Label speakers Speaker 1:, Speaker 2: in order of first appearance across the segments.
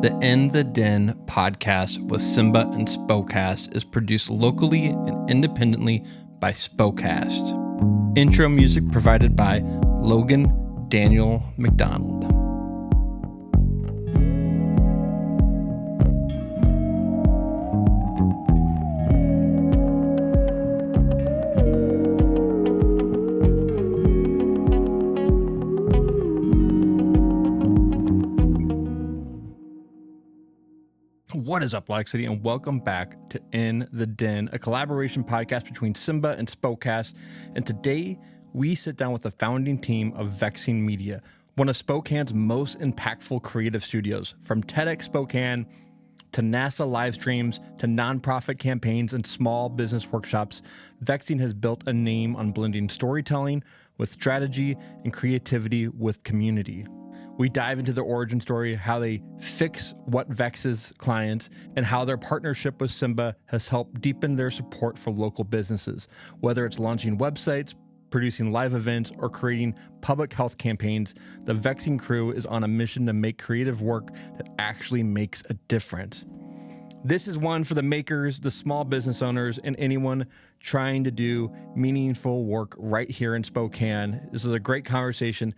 Speaker 1: The In the Den podcast with SIMBA and Spokane is produced locally and independently by Spokane. Intro music provided by Logan Daniel McDonald. What is up, Black City, and welcome back to In the Den, a collaboration podcast between SIMBA and Spokane. And today, we sit down with the founding team of Vexing Media, one of Spokane's most impactful creative studios. From TEDxSpokane to NASA livestreams to nonprofit campaigns and small business workshops, Vexing has built a name on blending storytelling with strategy and creativity with community. We dive into the origin story, how they fix what vexes clients, and how their partnership with SIMBA has helped deepen their support for local businesses. Whether it's launching websites, producing live events, or creating public health campaigns, the Vexing crew is on a mission to make creative work that actually makes a difference. This is one for the makers, the small business owners, and anyone trying to do meaningful work right here in Spokane. This is a great conversation.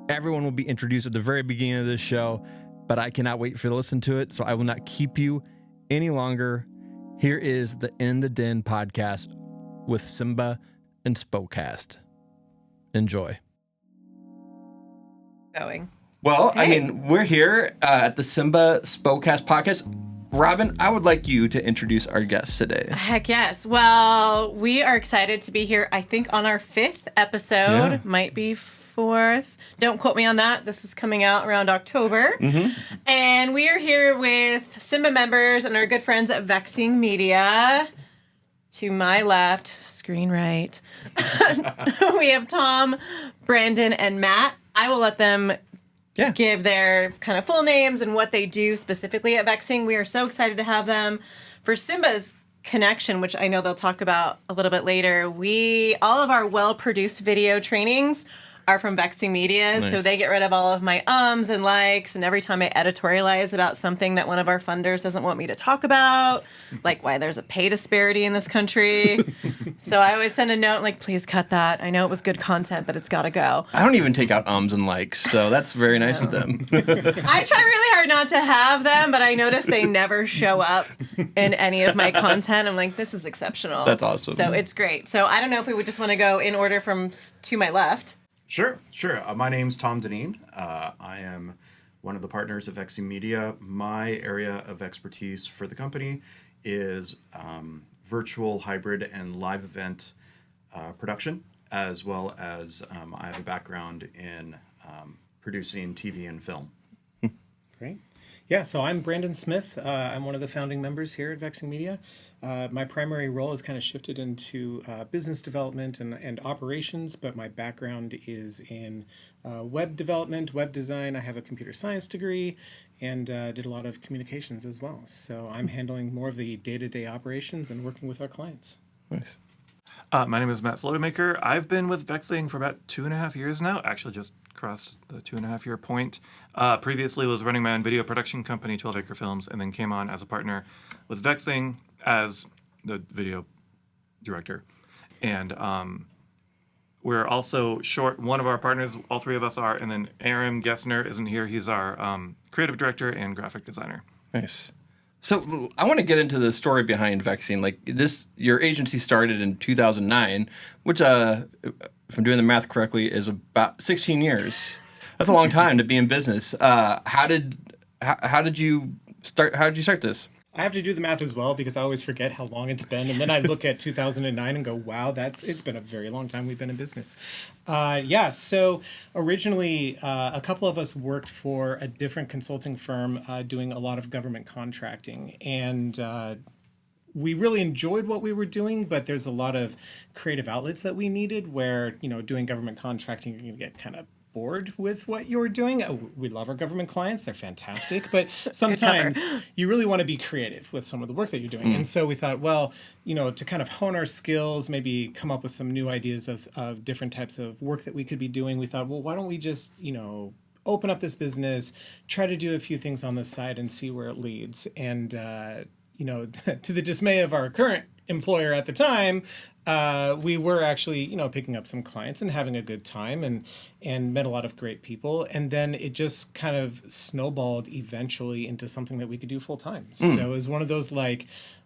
Speaker 1: Everyone will be introduced at the very beginning of this show, but I cannot wait for you to listen to it, so I will not keep you any longer. Here is the In the Den podcast with SIMBA and Spokane. Enjoy. Well, hey. I mean, we're here at the SIMBA Spokane podcast. Robin, I would like you to introduce our guests today.
Speaker 2: Heck yes. Well, we are excited to be here, I think, on our 5th episode. Might be 4th. Don't quote me on that. This is coming out around October. Mm-hmm. And we are here with SIMBA members and our good friends at Vexing Media. To my left, screen right, we have Tom, Brandon, and Matt. I will let them give their kind of full names and what they do specifically at Vexing. We are so excited to have them. For SIMBA's connection, which I know they'll talk about a little bit later, all of our well-produced video trainings are from Vexing Media, nice. So they get rid of all of my ums and likes, and every time I editorialize about something that one of our funders doesn't want me to talk about, like why there's a pay disparity in this country. So I always send a note like, please cut that. I know it was good content, but it's got to go.
Speaker 1: I don't even take out ums and likes, so that's very nice of them.
Speaker 2: I try really hard not to have them, but I notice they never show up in any of my content. I'm like, this is exceptional.
Speaker 1: That's awesome.
Speaker 2: So it's great. So I don't know if we would just want to go in order from to my left.
Speaker 3: Sure. My name's Tom Deneen. I am one of the partners of Vexing Media. My area of expertise for the company is virtual, hybrid, and live event production, as well as I have a background in producing TV and film.
Speaker 4: Great. Yeah, so I'm Brandon Smith. I'm one of the founding members here at Vexing Media. My primary role has kind of shifted into business development and operations, but my background is in web development, web design. I have a computer science degree and did a lot of communications as well. So I'm handling more of the day-to-day operations and working with our clients.
Speaker 1: Nice.
Speaker 5: My name is Matt Slotemaker. I've been with Vexing for about 2.5 years now. Actually, just crossed the 2.5-year point. Previously was running my own video production company, 12 Acre Films, and then came on as a partner with Vexing as the video director. And we're also short one of our partners, all three of us are, and then Aaron Gessner isn't here. He's our creative director and graphic designer.
Speaker 1: Nice. So I want to get into the story behind Vexing. Like your agency started in 2009, which, if I'm doing the math correctly, is about 16 years. That's a long time to be in business. How did you start? How did you start this?
Speaker 4: I have to do the math as well because I always forget how long it's been, and then I look at 2009 and go, "Wow, it's been a very long time we've been in business." So originally, a couple of us worked for a different consulting firm doing a lot of government contracting, and we really enjoyed what we were doing, but there's a lot of creative outlets that we needed. Where doing government contracting, you're going to get kind of bored with what you're doing. We love our government clients. They're fantastic. But sometimes you really want to be creative with some of the work that you're doing. And so we thought, well, to kind of hone our skills, maybe come up with some new ideas of different types of work that we could be doing, we thought, well, why don't we just, open up this business, try to do a few things on the side and see where it leads. And, to the dismay of our current employer at the time, we were actually, picking up some clients and having a good time and met a lot of great people. And then it just kind of snowballed eventually into something that we could do full time. So it was one of those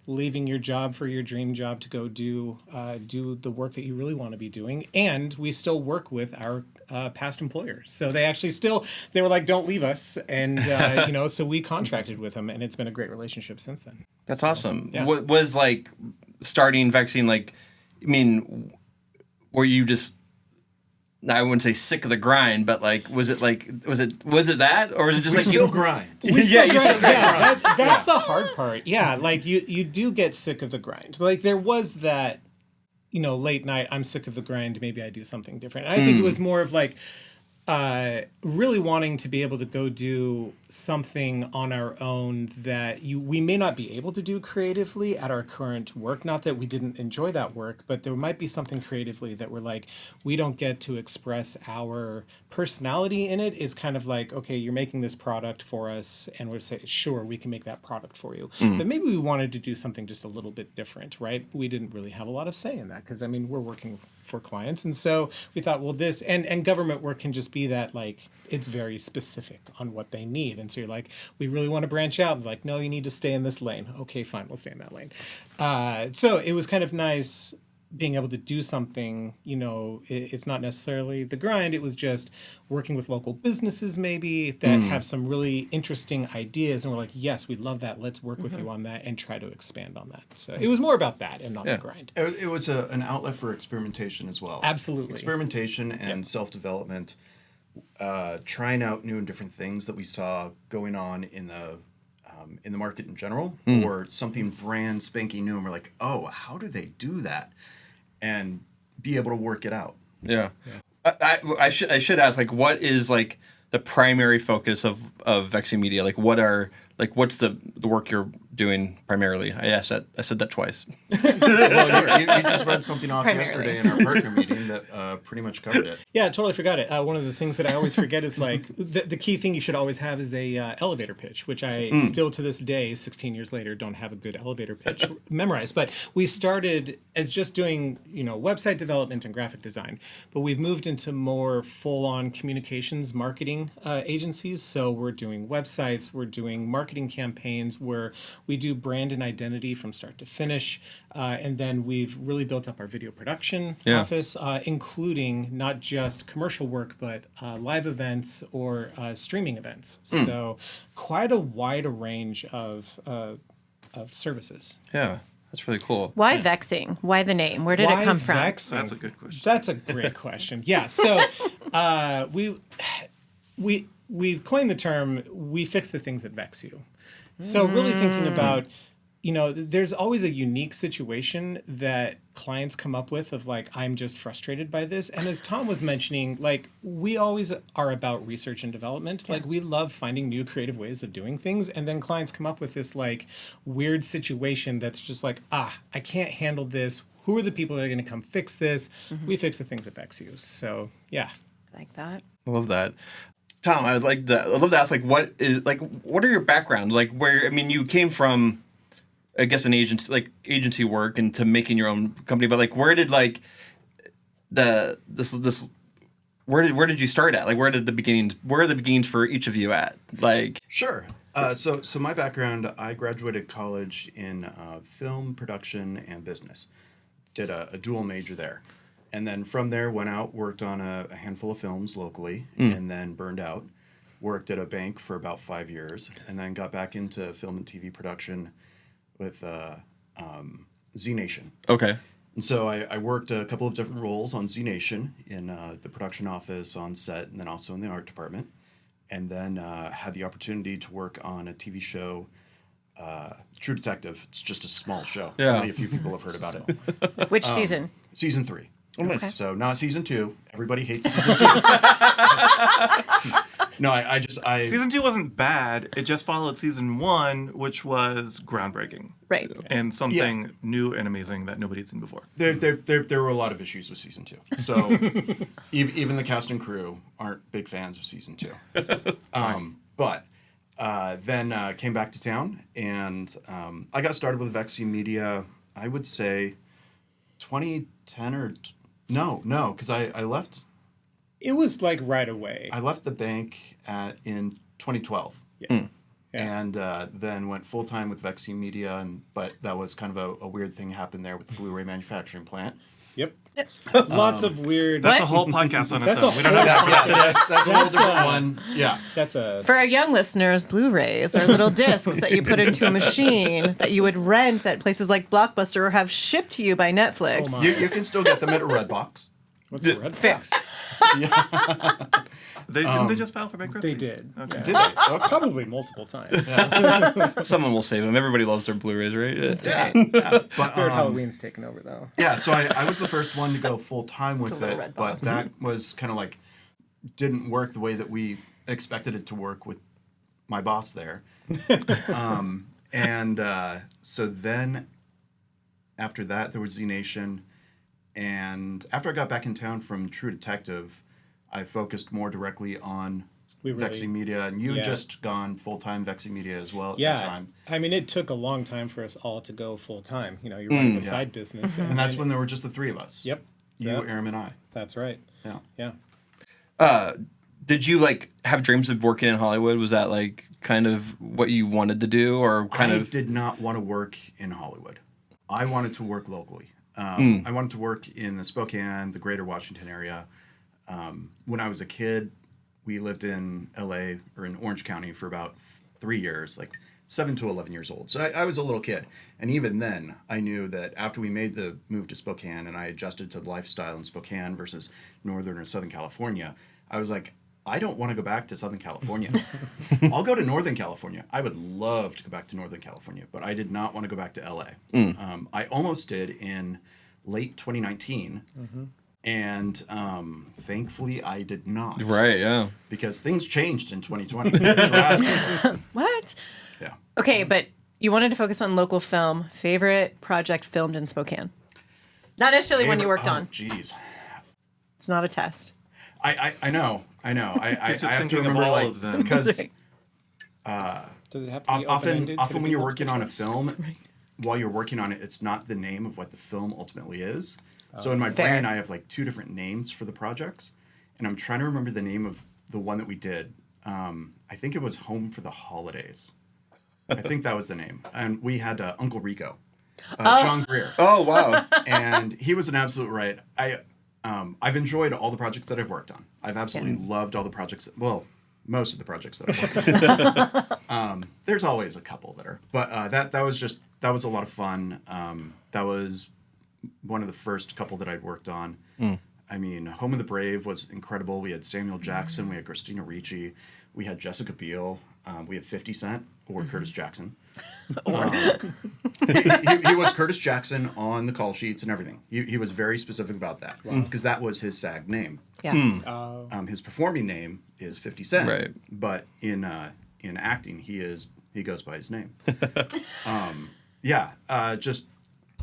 Speaker 4: leaving your job for your dream job to go do the work that you really want to be doing. And we still work with our past employers. So they actually they were like, don't leave us. And, so we contracted with them, and it's been a great relationship since then.
Speaker 1: That's awesome.
Speaker 4: Yeah.
Speaker 1: What was starting Vexing, were you just, I wouldn't say sick of the grind, but was it that, or was it just
Speaker 3: We still grind.
Speaker 4: We still
Speaker 1: you
Speaker 4: grind.
Speaker 1: still
Speaker 4: Yeah, that's the hard part. Yeah, you do get sick of the grind. There was that, late night, I'm sick of the grind, maybe I do something different. And I think it was more of really wanting to be able to go do something on our own that we may not be able to do creatively at our current work. Not that we didn't enjoy that work, but there might be something creatively that we're we don't get to express our personality in it. It's kind of okay, you're making this product for us, and we'll say, sure, we can make that product for you. But maybe we wanted to do something just a little bit different, right? We didn't really have a lot of say in that because, we're working for clients. And so we thought, well, this and government work can just be that it's very specific on what they need. And so you're we really want to branch out. And no, you need to stay in this lane. Okay, fine, we'll stay in that lane. So it was kind of nice being able to do something, it's not necessarily the grind. It was just working with local businesses maybe that have some really interesting ideas. And we're yes, we love that. Let's work with you on that and try to expand on that. So it was more about that and not the grind.
Speaker 3: It was an outlet for experimentation as well.
Speaker 4: Absolutely.
Speaker 3: Experimentation and self-development, trying out new and different things that we saw going on in the market in general, or something brand spanking new. And we're oh, how do they do that? And be able to work it out.
Speaker 1: Yeah. I should ask, what is the primary focus of Vexing Media? What's the work you're doing primarily? I said that twice.
Speaker 3: Well, you just read something off
Speaker 2: Primarily.
Speaker 3: yesterday in our partner meeting that pretty much covered it.
Speaker 4: Yeah, I totally forgot it. One of the things that I always forget is the key thing you should always have is a elevator pitch, which I still to this day, 16 years later, don't have a good elevator pitch memorized. But we started as just doing website development and graphic design, but we've moved into more full-on communications marketing agencies. So we're doing websites, we're doing marketing campaigns where we do brand and identity from start to finish. And then we've really built up our video production office, including not just commercial work, but live events or streaming events. So quite a wide range of services.
Speaker 1: Yeah, that's really cool.
Speaker 2: Why Vexing? Why the name? Where did
Speaker 4: Why
Speaker 2: it come from?
Speaker 4: Vexing?
Speaker 5: That's a good question.
Speaker 4: That's a great question. Yeah. So we've coined the term, we fix the things that vex you. So really thinking about, there's always a unique situation that clients come up with of I'm just frustrated by this. And as Tom was mentioning, we always are about research and development. We love finding new creative ways of doing things. And then clients come up with this weird situation that's just I can't handle this. Who are the people that are going to come fix this? We fix the things that vex you. So yeah.
Speaker 2: Like that.
Speaker 1: I love that. Tom, I'd love to ask, what are your backgrounds? You came from, I guess, an agency work and to making your own company, but where did where did you start at? Where are the beginnings for each of you at?
Speaker 3: Sure. So my background, I graduated college in film production and business. Did a dual major there. And then from there, went out, worked on a handful of films locally, and then burned out. Worked at a bank for about 5 years, and then got back into film and TV production with Z Nation.
Speaker 1: Okay.
Speaker 3: And so I worked a couple of different roles on Z Nation in the production office, on set, and then also in the art department. And then had the opportunity to work on a TV show, True Detective. It's just a small show.
Speaker 1: Yeah.
Speaker 3: Only a few people have heard about it.
Speaker 2: Which season?
Speaker 3: Season 3.
Speaker 1: Okay.
Speaker 3: So not season 2. Everybody hates season 2. No, I
Speaker 5: Season 2 wasn't bad. It just followed season 1, which was groundbreaking.
Speaker 2: Right.
Speaker 5: And something new and amazing that nobody had seen before.
Speaker 3: There were a lot of issues with season 2. So even the cast and crew aren't big fans of season 2. But then came back to town, and I got started with Vexing Media, I would say 2010 or... No, because I left...
Speaker 4: It was like right away.
Speaker 3: I left the bank in 2012.
Speaker 4: Yeah.
Speaker 3: And then went full-time with Vexing Media, but that was kind of a weird thing happened there with the Blu-ray manufacturing plant.
Speaker 4: Yep. Lots of weird...
Speaker 5: That's a whole podcast on its
Speaker 4: That's
Speaker 5: own.
Speaker 4: a
Speaker 5: We don't have to
Speaker 3: That's a whole different one. Yeah.
Speaker 4: That's a...
Speaker 2: For our young listeners, Blu-rays are little discs that you put into a machine that you would rent at places like Blockbuster or have shipped to you by Netflix.
Speaker 4: Oh my.
Speaker 3: You can still get them at a Redbox.
Speaker 4: What's a red
Speaker 2: Fair.
Speaker 4: box?
Speaker 5: Didn't they just file for bankruptcy?
Speaker 4: They did.
Speaker 5: Okay.
Speaker 3: Did they? Okay.
Speaker 4: Probably multiple times.
Speaker 1: Someone will save them. Everybody loves their Blu-rays, right?
Speaker 3: Yeah. But,
Speaker 4: Spirit Halloween's taken over, though.
Speaker 3: yeah, so I was the first one to go full-time with
Speaker 2: little
Speaker 3: it,
Speaker 2: red
Speaker 3: but
Speaker 2: box.
Speaker 3: that was kind of like, didn't work the way that we expected it to work with my boss there. So then after that, there was Z Nation. And after I got back in town from True Detective, I focused more directly on Vexing Media. And you had just gone full-time Vexing Media as well at the time.
Speaker 4: I mean, it took a long time for us all to go full-time. You know, you're running a side business.
Speaker 3: And that's when there were just the three of us.
Speaker 4: Yep.
Speaker 3: You,
Speaker 4: Yep.
Speaker 3: Aram, and I.
Speaker 4: That's right.
Speaker 3: Yeah.
Speaker 4: Yeah.
Speaker 1: Did you like have dreams of working in Hollywood? Was that like kind of what you wanted to do, or kind
Speaker 3: I
Speaker 1: of?
Speaker 3: did not want to work in Hollywood. I wanted to work locally. I wanted to work in the Spokane, the greater Washington area. When I was a kid, we lived in LA or in Orange County for about 3 years, like 7 to 11 years old. So I was a little kid. And even then, I knew that after we made the move to Spokane and I adjusted to the lifestyle in Spokane versus Northern or Southern California, I was like, I don't want to go back to Southern California. I'll go to Northern California. I would love to go back to Northern California, but I did not want to go back to LA. I almost did in late 2019, and thankfully I did not.
Speaker 1: Right, yeah.
Speaker 3: Because things changed in 2020. drastically.
Speaker 2: What?
Speaker 3: Yeah.
Speaker 2: Okay, but you wanted to focus on local film. Favorite project filmed in Spokane? Not necessarily one you worked on.
Speaker 3: Jeez.
Speaker 2: It's not a test.
Speaker 3: I know. I
Speaker 5: He's just
Speaker 3: have to
Speaker 5: thinking of
Speaker 3: remember,
Speaker 5: all
Speaker 3: like,
Speaker 5: of them.
Speaker 3: because
Speaker 4: Does it have to be open-ended? Could
Speaker 3: often
Speaker 4: it
Speaker 3: when
Speaker 4: be
Speaker 3: you're
Speaker 4: a
Speaker 3: working
Speaker 4: bunch
Speaker 3: on a
Speaker 4: of
Speaker 3: film,
Speaker 2: Right.
Speaker 3: while you're working on it, it's not the name of what the film ultimately is. So in my
Speaker 2: Fair.
Speaker 3: brain, I have like 2 different names for the projects, and I'm trying to remember the name of the one that we did. I think it was Home for the Holidays. I think that was the name, and we had Uncle Rico, John Greer.
Speaker 1: Oh wow.
Speaker 3: And he was an absolute right. I've enjoyed all the projects that I've worked on. I've absolutely loved all the projects. Well, most of the projects that I've worked on. There's always a couple that are, but that was a lot of fun. That was one of the first couple that I'd worked on. I mean, Home of the Brave was incredible. We had Samuel Jackson, we had Christina Ricci, we had Jessica Biel, we had 50 Cent or Curtis Jackson. He was Curtis Jackson on the call sheets and everything. He was very specific about that because that was his SAG name.
Speaker 2: Yeah.
Speaker 3: His performing name is 50 Cent,
Speaker 1: Right.
Speaker 3: but in acting he goes by his name. Just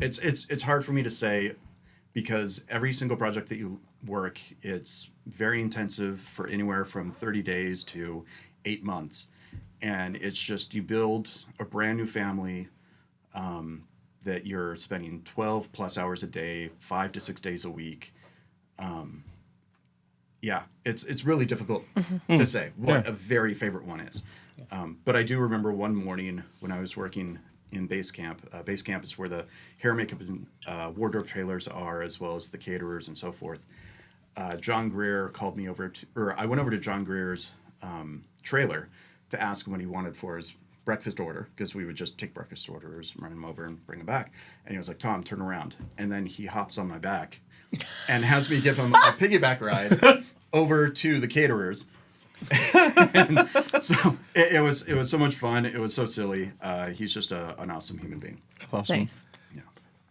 Speaker 3: it's hard for me to say because every single project that you work, it's very intensive for anywhere from 30 days to 8 months. And it's just you build a brand new family that you're spending 12 plus hours a day, 5 to 6 days a week. It's really difficult to say what a very favorite one is. But I do remember one morning when I was working in base camp. Base camp is where the hair, makeup, and wardrobe trailers are, as well as the caterers and so forth. John Greer called me over I went over to John Greer's trailer to ask him what he wanted for his breakfast order, because we would just take breakfast orders, run them over, and bring them back. And he was like, "Tom, turn around." And then he hops on my back and has me give him a piggyback ride over to the caterers. And so it was so much fun. It was so silly. He's just an awesome human being.
Speaker 1: Awesome.
Speaker 2: Nice.
Speaker 3: Yeah.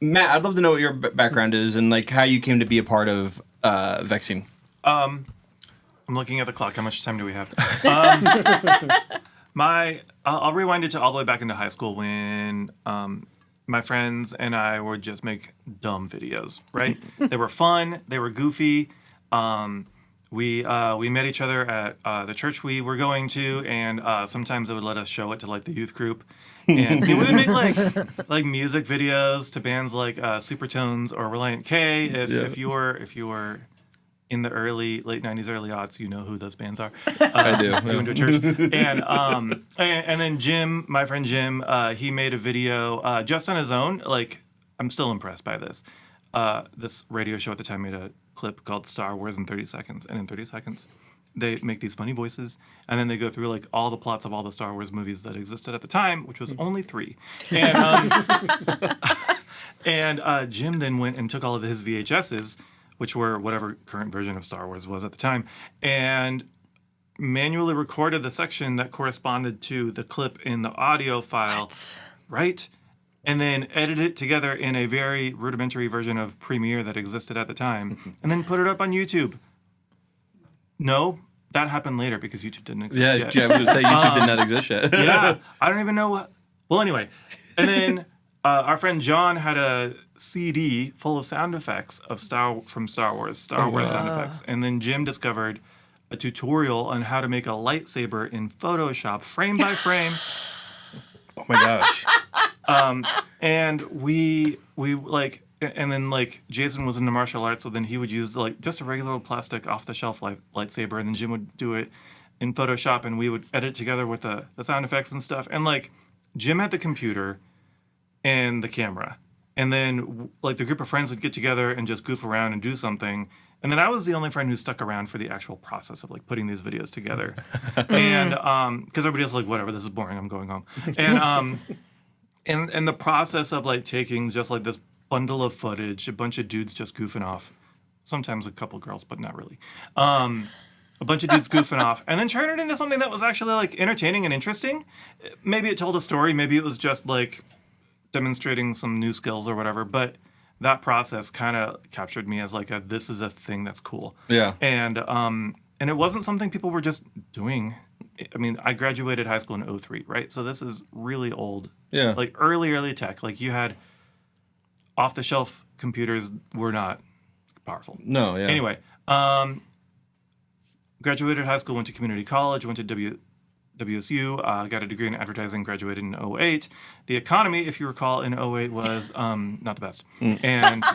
Speaker 1: Matt, I'd love to know what your background is and like how you came to be a part of Vexing.
Speaker 5: I'm looking at the clock. How much time do we have? I'll rewind it to all the way back into high school when my friends and I would just make dumb videos, right? They were fun. They were goofy. We met each other at the church we were going to, and sometimes they would let us show it to like the youth group. And we would make like music videos to bands like Supertones or Reliant K. If you were in the late '90s, early aughts, you know who those bands are.
Speaker 1: I do.
Speaker 5: If you went to a church, and then Jim, my friend Jim, he made a video just on his own. Like, I'm still impressed by this. This radio show at the time made a clip called Star Wars in 30 seconds, and in 30 seconds, they make these funny voices, and then they go through like all the plots of all the Star Wars movies that existed at the time, which was only 3. And Jim then went and took all of his VHSs, which were whatever current version of Star Wars was at the time, and manually recorded the section that corresponded to the clip in the audio file, right? And then edited it together in a very rudimentary version of Premiere that existed at the time, and then put it up on YouTube. No, that happened later because YouTube didn't exist yet.
Speaker 1: Yeah, I was going to say YouTube did not exist yet.
Speaker 5: Yeah, I don't even know what. Well, anyway, and then our friend John had a CD full of sound effects of Star Wars sound effects, and then Jim discovered a tutorial on how to make a lightsaber in Photoshop, frame by frame.
Speaker 1: Oh my gosh.
Speaker 5: And we like, and then like Jason was into martial arts, so then he would use like just a regular plastic off the shelf lightsaber, and then Jim would do it in Photoshop, and we would edit it together with the sound effects and stuff. And like Jim had the computer and the camera, and then like the group of friends would get together and just goof around and do something. And then I was the only friend who stuck around for the actual process of like putting these videos together. And because everybody else was like, whatever, this is boring, I'm going home. And the process of like taking just like this bundle of footage, a bunch of dudes just goofing off, sometimes a couple girls, but not really. A bunch of dudes goofing off, and then turn it into something that was actually like entertaining and interesting. Maybe it told a story, maybe it was just like demonstrating some new skills or whatever, but that process kind of captured me as like this is a thing that's cool.
Speaker 1: Yeah.
Speaker 5: And it wasn't something people were just doing. I mean, I graduated high school in 2003, right? So this is really old.
Speaker 1: Yeah.
Speaker 5: Like early tech. Like you had off-the-shelf computers were not powerful.
Speaker 1: No, yeah.
Speaker 5: Anyway, graduated high school, went to community college, went to WSU, got a degree in advertising, graduated in 2008. The economy, if you recall, in 2008 was not the best. And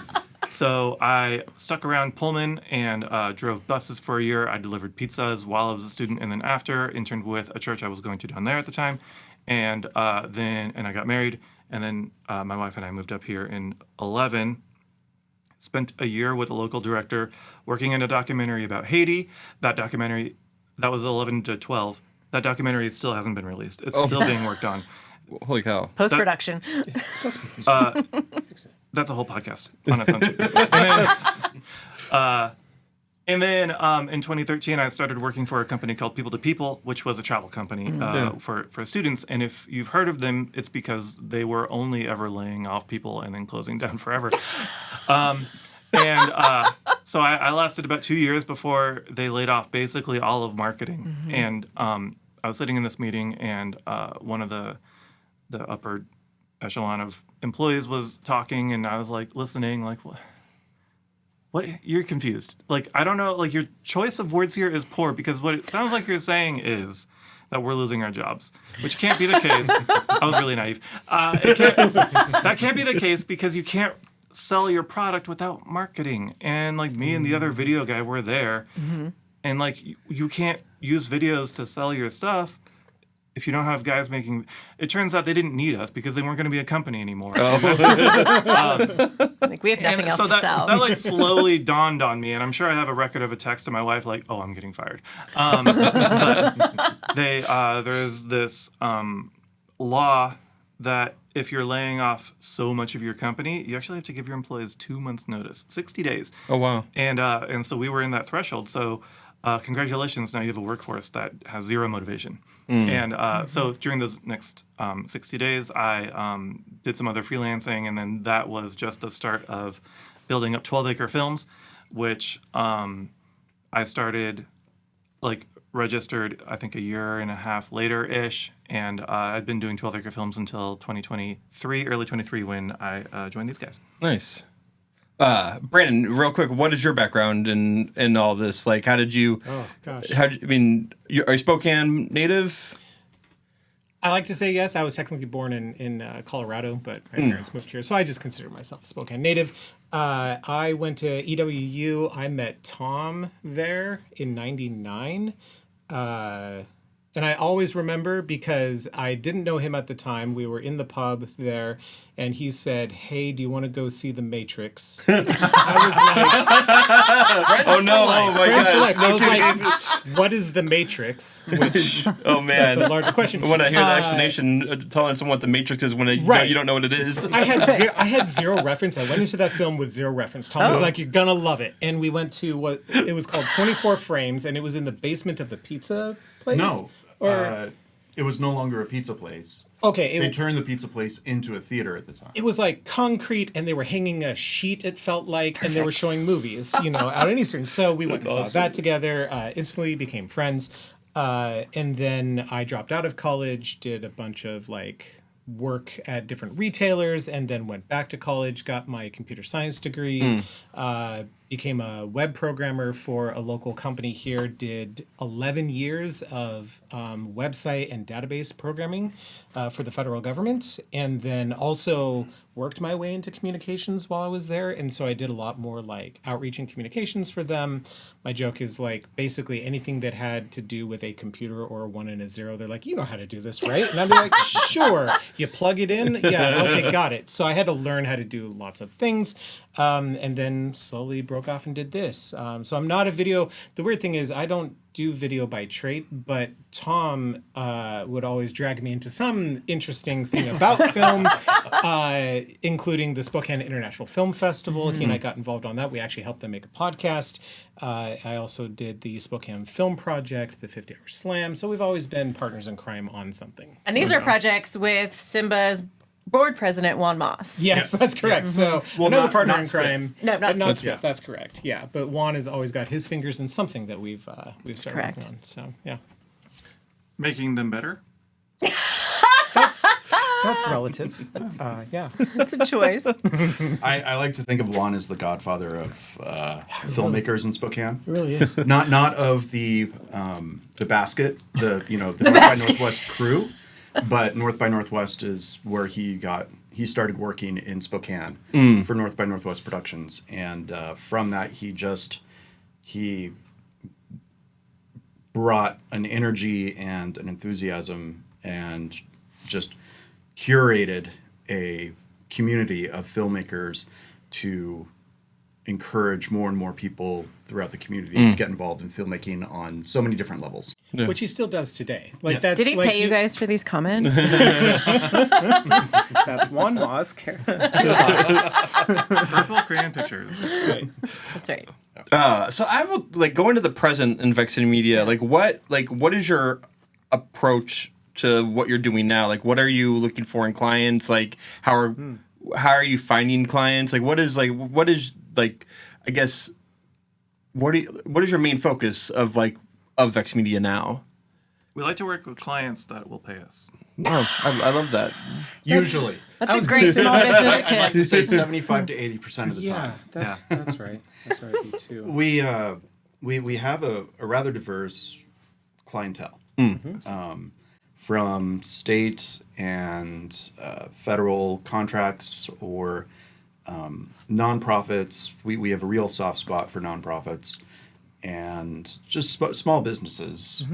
Speaker 5: so I stuck around Pullman and drove buses for a year. I delivered pizzas while I was a student, and then after interned with a church I was going to down there at the time. And then I got married, and then my wife and I moved up here in 2011. Spent a year with a local director working on a documentary about Haiti. That documentary, that was 11 to 12. That documentary still hasn't been released. It's still being worked on.
Speaker 1: Holy cow.
Speaker 2: Post-production.
Speaker 5: That's a whole podcast on its own. And then in 2013, I started working for a company called People to People, which was a travel company for students. And if you've heard of them, it's because they were only ever laying off people and then closing down forever. So I lasted about 2 years before they laid off basically all of marketing. Mm-hmm. And I was sitting in this meeting, and one of the upper echelon of employees was talking, and I was like listening, like, what? You're confused. Like, I don't know, like your choice of words here is poor, because what it sounds like you're saying is that we're losing our jobs, which can't be the case. I was really naive. That can't be the case, because you can't sell your product without marketing. And like me and the other video guy were there, and like you can't use videos to sell your stuff if you don't have guys making. It turns out they didn't need us because they weren't going to be a company anymore.
Speaker 2: Like we have nothing else to sell.
Speaker 5: That like slowly dawned on me, and I'm sure I have a record of a text to my wife like, "Oh, I'm getting fired." But there's this law that if you're laying off so much of your company, you actually have to give your employees 2 months notice, 60 days.
Speaker 1: Oh, wow.
Speaker 5: And so we were in that threshold. So congratulations, now you have a workforce that has zero motivation. And so during those next 60 days, I did some other freelancing, and then that was just the start of building up 12 Acre Films, which I started like registered, I think, a year and a half later ish, and I'd been doing 12 Acre Films until 2023, early 23, when I joined these guys.
Speaker 1: Nice. Brandon, real quick, what is your background in all this? Like, how did you?
Speaker 4: Oh gosh.
Speaker 1: Are you Spokane native?
Speaker 4: I like to say yes. I was technically born in Colorado, but my parents moved here, so I just consider myself a Spokane native. I went to EWU. I met Tom there in '99. And I always remember because I didn't know him at the time. We were in the pub there, and he said, "Hey, do you want to go see The Matrix?" I was like,
Speaker 1: Oh no! Oh my gosh!
Speaker 4: I was like, "What is The Matrix?" Which
Speaker 1: Oh man,
Speaker 4: that's a larger question.
Speaker 1: When I hear the explanation, telling someone what the Matrix is when you don't know what it is.
Speaker 4: I had zero reference. I went into that film with zero reference. Tom was like, "You're gonna love it," and we went to what it was called 24 Frames, and it was in the basement of the pizza place.
Speaker 3: No. It was no longer a pizza place.
Speaker 4: Okay.
Speaker 3: They turned the pizza place into a theater at the time.
Speaker 4: It was like concrete, and they were hanging a sheet, it felt like, and they were showing movies, out in Eastern. So we went and saw that together, instantly became friends. And then I dropped out of college, did a bunch of work at different retailers, and then went back to college, got my computer science degree, became a web programmer for a local company here, did 11 years of website and database programming for the federal government, and then also worked my way into communications while I was there. And so I did a lot more outreach and communications for them. My joke is basically anything that had to do with a computer or a 1 and a 0, they're like, "You know how to do this, right?" And I'd be like, "Sure." You plug it in? Yeah, okay, got it. So I had to learn how to do lots of things. And then slowly broke off and did this. So I'm not a video. The weird thing is I don't do video by trait, but Tom would always drag me into some interesting thing about film, including the Spokane International Film Festival. He and I got involved on that. We actually helped them make a podcast. I also did the Spokane Film Project, the 50-Hour Slam. So we've always been partners in crime on something.
Speaker 2: And these are projects with SIMBA's board president, Juan Moss.
Speaker 4: Yes, that's correct. So another partner in crime.
Speaker 2: No, not
Speaker 4: Spiff. Yeah. That's correct. Yeah, but Juan has always got his fingers in something that we've started working on. So yeah,
Speaker 5: Making them better?
Speaker 4: that's relative. Yeah,
Speaker 2: That's a choice.
Speaker 3: I like to think of Juan as the godfather of filmmakers in Spokane.
Speaker 4: it really is.
Speaker 3: Not of the basket, the North by Northwest crew, but North by Northwest is where he started working in Spokane for North by Northwest Productions, and from that he brought an energy and an enthusiasm and just curated a community of filmmakers to encourage more and more people throughout the community to get involved in filmmaking on so many different levels.
Speaker 1: Yeah.
Speaker 4: Which he still does today.
Speaker 3: Yes.
Speaker 2: Did he pay you guys for these comments?
Speaker 4: That's Juan Moss.
Speaker 5: Purple crayon pictures.
Speaker 2: That's right.
Speaker 1: So I have going to the present in Vexing Media. What is your approach to what you're doing now? What are you looking for in clients? How are you finding clients? What is I guess what is your main focus of Vexing Media now?
Speaker 5: We like to work with clients that will pay us.
Speaker 1: Oh, I love that.
Speaker 3: Usually.
Speaker 2: That's a great small business
Speaker 3: I'd like
Speaker 2: tip.
Speaker 3: to say 75 to 80% of the time.
Speaker 4: That's right. That's right. Me too.
Speaker 3: We have a rather diverse clientele. From state and federal contracts or nonprofits. We have a real soft spot for nonprofits and just small businesses.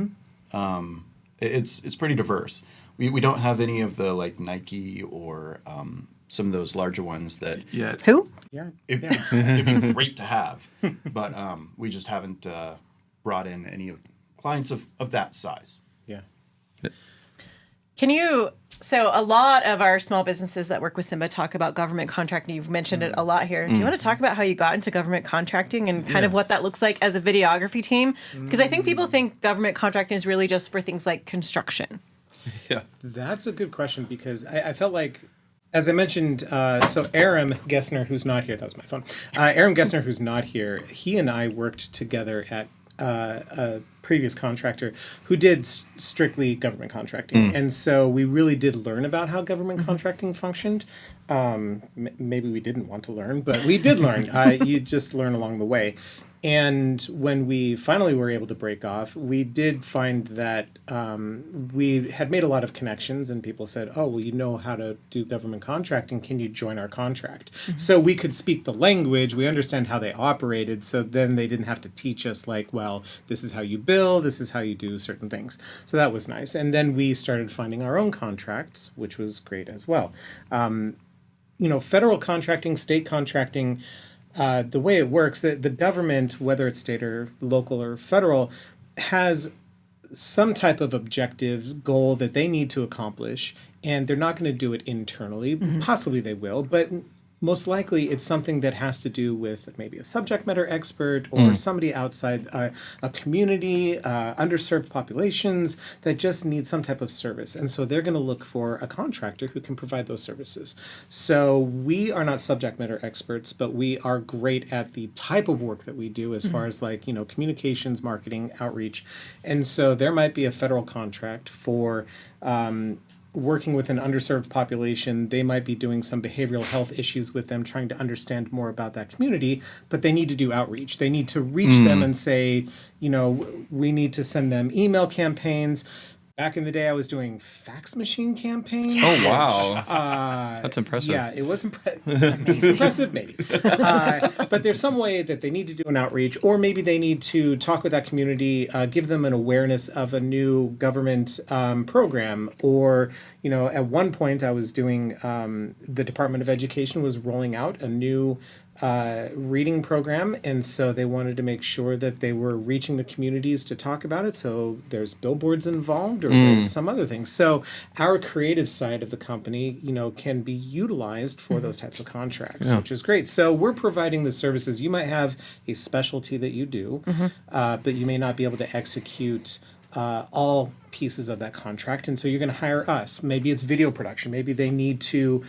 Speaker 3: It's pretty diverse. We don't have any of the Nike or some of those larger ones that
Speaker 5: Yet.
Speaker 2: Who?
Speaker 4: Yeah.
Speaker 3: it'd be great to have, but we just haven't brought in any of clients of that size.
Speaker 4: Yeah.
Speaker 2: So a lot of our small businesses that work with SIMBA talk about government contracting. You've mentioned it a lot here. Do you want to talk about how you got into government contracting and kind of what that looks like as a videography team? Because I think people think government contracting is really just for things like construction.
Speaker 1: Yeah.
Speaker 4: That's a good question because I felt like, as I mentioned, so Aram Gessner, who's not here, that was my phone. Aram Gessner, who's not here, he and I worked together at a previous contractor who did strictly government contracting, and so we really did learn about how government contracting functioned. Maybe we didn't want to learn, but we did learn. You just learn along the way. And when we finally were able to break off, we did find that we had made a lot of connections, and people said, "Oh, well, you know how to do government contracting. Can you join our contract?" So we could speak the language. We understand how they operated. So then they didn't have to teach us, like, well, this is how you bill, this is how you do certain things. So that was nice. And then we started finding our own contracts, which was great as well. Federal contracting, state contracting. The way it works, the government, whether it's state or local or federal, has some type of objective goal that they need to accomplish, and they're not going to do it internally. Possibly they will, but most likely it's something that has to do with maybe a subject matter expert or somebody outside a community, underserved populations that just need some type of service. And so they're going to look for a contractor who can provide those services. So we are not subject matter experts, but we are great at the type of work that we do as far as communications, marketing, outreach. And so there might be a federal contract for working with an underserved population. They might be doing some behavioral health issues with them, trying to understand more about that community, but they need to do outreach. They need to reach them and say, we need to send them email campaigns. Back in the day, I was doing fax machine campaigns.
Speaker 1: Yes. Oh, wow. That's impressive.
Speaker 4: Yeah, it was impressive, maybe. But there's some way that they need to do an outreach, or maybe they need to talk with that community, give them an awareness of a new government program. Or, at one point I was doing, the Department of Education was rolling out a new reading program, and so they wanted to make sure that they were reaching the communities to talk about it. So there's billboards involved, or there's some other things. So our creative side of the company, can be utilized for those types of contracts, which is great. So we're providing the services. You might have a specialty that you do, but you may not be able to execute all pieces of that contract, and so you're going to hire us. Maybe it's video production. Maybe they need to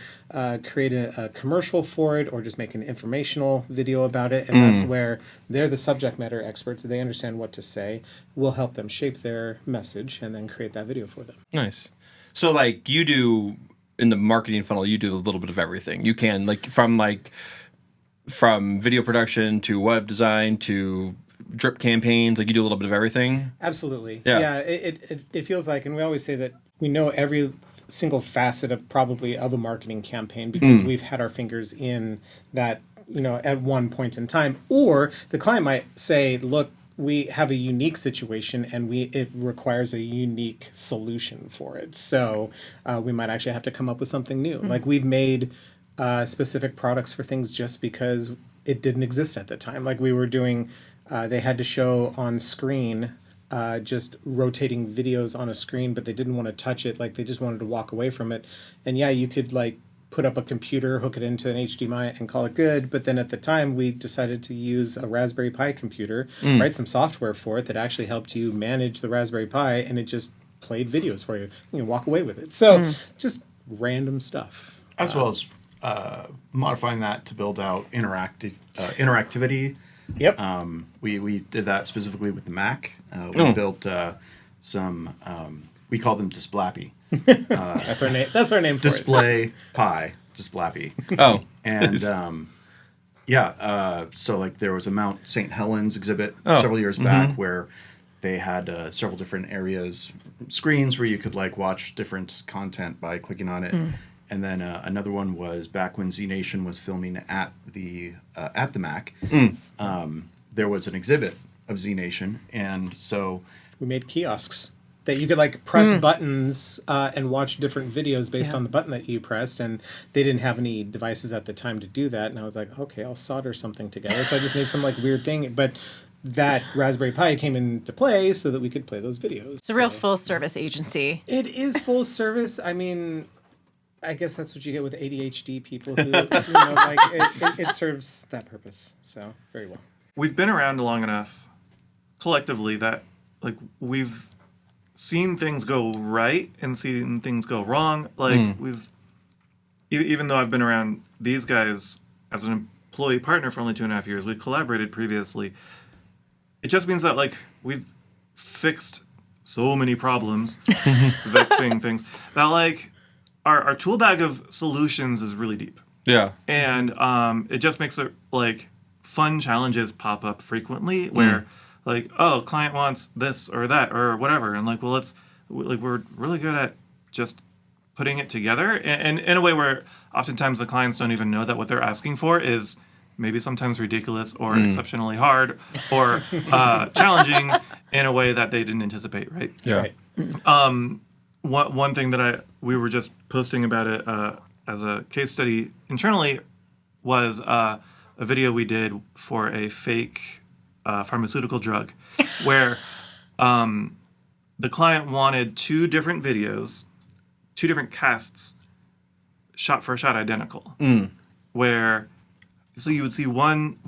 Speaker 4: create a commercial for it, or just make an informational video about it, and that's where they're the subject matter experts. They understand what to say. We'll help them shape their message and then create that video for them.
Speaker 1: Nice. So, you do, in the marketing funnel, you do a little bit of everything. You can, from video production to web design to drip campaigns, you do a little bit of everything.
Speaker 4: Absolutely.
Speaker 1: Yeah.
Speaker 4: It feels like, and we always say that we know every single facet of a marketing campaign, because we've had our fingers in that, at one point in time. Or the client might say, look, we have a unique situation and it requires a unique solution for it. So we might actually have to come up with something new. We've made specific products for things just because it didn't exist at the time. We were doing, they had to show on screen, just rotating videos on a screen, but they didn't want to touch it. They just wanted to walk away from it. And yeah, you could put up a computer, hook it into an HDMI and call it good. But then at the time we decided to use a Raspberry Pi computer, write some software for it that actually helped you manage the Raspberry Pi, and it just played videos for you. You can walk away with it. So just random stuff.
Speaker 3: As well as modifying that to build out interactivity.
Speaker 4: Yep.
Speaker 3: We did that specifically with the Mac. We built some, we call them Displappy.
Speaker 4: That's our name. That's our name for
Speaker 3: Display Pi, Displappy.
Speaker 1: Oh.
Speaker 3: And so there was a Mount St. Helens exhibit several years back where they had several different screens where you could watch different content by clicking on it. And then another one was back when Z Nation was filming at the Mac. There was an exhibit of Z Nation, and so
Speaker 4: we made kiosks that you could press buttons and watch different videos based on the button that you pressed. And they didn't have any devices at the time to do that. And I was like, okay, I'll solder something together. So I just made some weird thing, but that Raspberry Pi came into play so that we could play those videos.
Speaker 2: It's a real full service agency.
Speaker 4: It is full service. I mean, I guess that's what you get with ADHD people who, it serves that purpose. So very well.
Speaker 5: We've been around long enough collectively that we've seen things go right and seen things go wrong. We've, even though I've been around these guys as an employee partner for only 2.5 years, we collaborated previously. it just means that like we've fixed so many problems, vexing things, that like our tool bag of solutions is really deep.
Speaker 1: Yeah.
Speaker 5: And it just makes it like fun challenges pop up frequently where like, oh, client wants this or that or whatever. And like, well, we're really good at just putting it together and in a way where oftentimes the clients don't even know that what they're asking for is maybe sometimes ridiculous or exceptionally hard or challenging in a way that they didn't anticipate, right?
Speaker 1: Yeah.
Speaker 4: Right.
Speaker 5: One thing that we were just posting about it as a case study internally was a video we did for a fake pharmaceutical drug where the client wanted 2 different videos, 2 different casts, shot for shot identical. Where so you would see one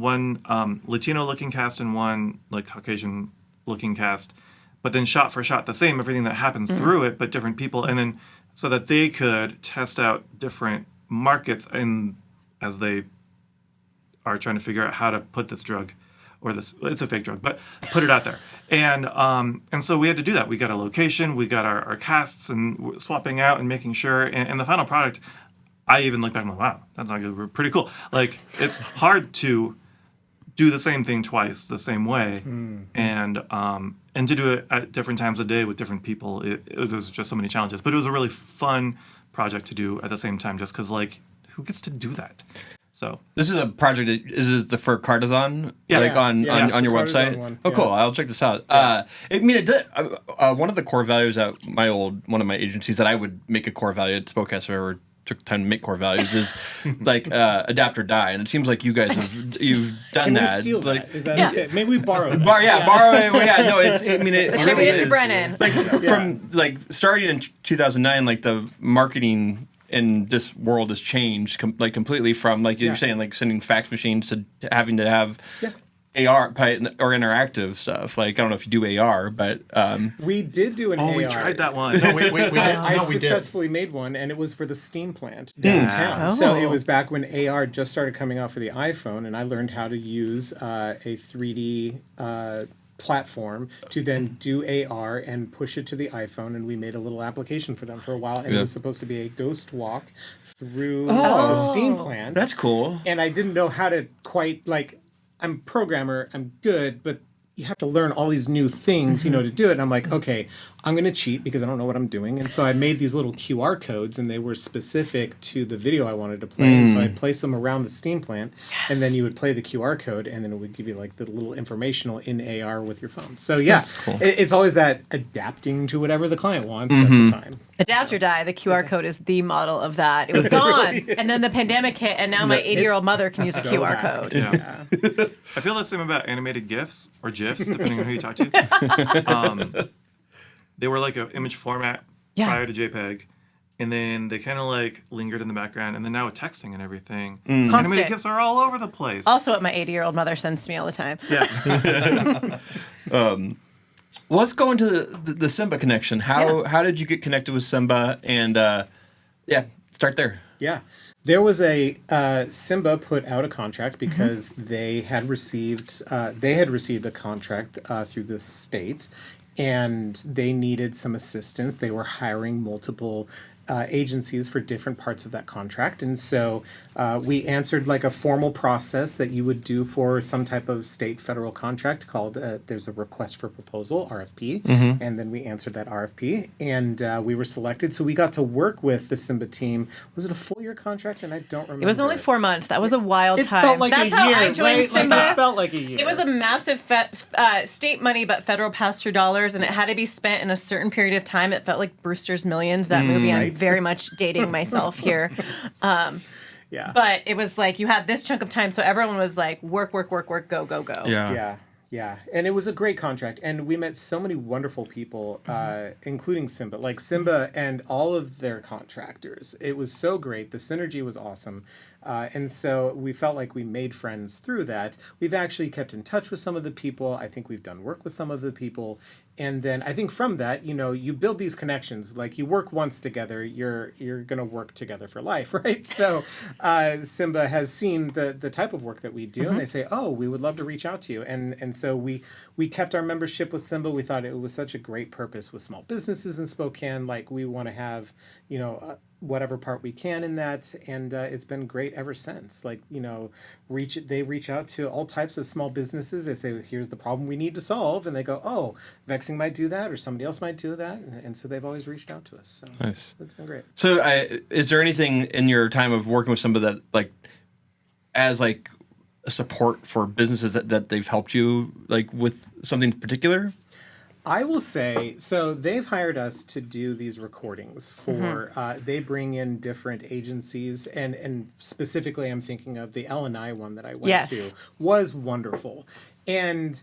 Speaker 5: Latino looking cast and one like Caucasian looking cast, but then shot for shot the same, everything that happens through it, but different people, and then so that they could test out different markets as they are trying to figure out how to put this drug or this, it's a fake drug, but put it out there. And so we had to do that. We got a location, we got our casts and swapping out and making sure, and the final product, I even look back and I'm like, wow, that's not good. We're pretty cool. Like, it's hard to do the same thing twice the same way, and to do it at different times of day with different people. There's just so many challenges, but it was a really fun project to do at the same time, just because like, who gets to do that? So
Speaker 1: This is a project that is the for Cartizan,
Speaker 5: Yeah.
Speaker 1: like on your
Speaker 4: Cartizan
Speaker 1: website.
Speaker 4: one.
Speaker 1: Oh,
Speaker 4: Yeah.
Speaker 1: cool! I'll check this out. I mean, it did, one of the core values at one of my agencies that I would make a core value at Spokane if I ever took time to make core values is like adapt or die, and it seems like you guys you've done
Speaker 4: Can
Speaker 1: that.
Speaker 4: we steal
Speaker 1: like,
Speaker 4: that? Is that
Speaker 2: Yeah.
Speaker 4: okay? Maybe we borrow it.
Speaker 1: borrow it. Well, yeah, no, it's. I mean, it really
Speaker 2: Attribute to
Speaker 1: is.
Speaker 2: Brennan.
Speaker 1: Like from like starting in 2009, like the marketing in this world has changed completely from like you're saying, like sending fax machines to having to have AR or interactive stuff. Like I don't know if you do AR, but
Speaker 4: We did do an AR.
Speaker 5: we tried that one.
Speaker 3: No, we did.
Speaker 4: I
Speaker 3: No, we did.
Speaker 4: successfully made one, and it was for the steam plant downtown. So it was back when AR just started coming out for the iPhone, and I learned how to use a 3D platform to then do AR and push it to the iPhone, and we made a little application for them for a while, and it was supposed to be a ghost walk through the steam plant.
Speaker 1: that's cool.
Speaker 4: And I didn't know how to quite, like, I'm a programmer, I'm good, but you have to learn all these new things, you know, to do it. And I'm like, okay, I'm going to cheat because I don't know what I'm doing. And so I made these little QR codes, and they were specific to the video I wanted to play. And so I placed them around the steam plant, and then you would play the QR code, and then it would give you like the little informational in AR with your phone. So yeah, it's always that adapting to whatever the client wants at the time.
Speaker 2: Adapt or die, the QR code is the model of that. It was gone. And then the pandemic hit, and now my 80-year-old mother can use a
Speaker 4: so
Speaker 2: QR
Speaker 4: back.
Speaker 2: code.
Speaker 5: Yeah. I feel the same about animated GIFs or GIFs, depending on who you talk to. They were like an image format prior to JPEG, and then they kind of like lingered in the background, and then now with texting and everything, animated
Speaker 2: Constant.
Speaker 5: GIFs are all over the place.
Speaker 2: Also what my 80-year-old mother sends to me all the time.
Speaker 5: Yeah.
Speaker 1: Well, let's go into the SIMBA connection. How did you get connected with SIMBA? And start there.
Speaker 4: Yeah. There was a SIMBA put out a contract because they had received a contract through the state, and they needed some assistance. They were hiring multiple agencies for different parts of that contract, and so we answered like a formal process that you would do for some type of state federal contract called there's a request for proposal, RFP, and then we answered that RFP, and we were selected. So we got to work with the SIMBA team. Was it a full year contract? And I don't remember.
Speaker 2: It was only 4 months. That was a wild
Speaker 4: It
Speaker 2: time.
Speaker 4: felt like
Speaker 2: That's
Speaker 4: a
Speaker 2: how
Speaker 4: year,
Speaker 2: I joined
Speaker 4: right?
Speaker 2: SIMBA.
Speaker 4: Like, it felt like a year.
Speaker 2: It was a massive state money, but federal pass-through dollars, and it had to be spent in a certain period of time. It felt like Brewster's Millions, that movie. I'm very much dating myself here.
Speaker 4: Yeah.
Speaker 2: But it was like you had this chunk of time, so everyone was like, work, go, go.
Speaker 4: Yeah. And it was a great contract. And we met so many wonderful people, including SIMBA. Like SIMBA and all of their contractors. It was so great. The synergy was awesome. And so we felt like we made friends through that. We've actually kept in touch with some of the people. I think we've done work with some of the people. And then I think from that, you build these connections. Like you work once together, you're going to work together for life, right? So SIMBA has seen the type of work that we do, and they say, oh, we would love to reach out to you. And so we kept our membership with SIMBA. We thought it was such a great purpose with small businesses in Spokane. Like we want to have, whatever part we can in that, and it's been great ever since. Like they reach out to all types of small businesses. They say, here's the problem we need to solve, and they go, oh, Vexing might do that, or somebody else might do that, and so they've always reached out to us. So
Speaker 1: nice.
Speaker 4: It's been great.
Speaker 1: So is there anything in your time of working with somebody that like as like a support for businesses that they've helped you like with something particular?
Speaker 4: I will say, so they've hired us to do these recordings for, they bring in different agencies, and specifically I'm thinking of the L&I one that I went to was wonderful. And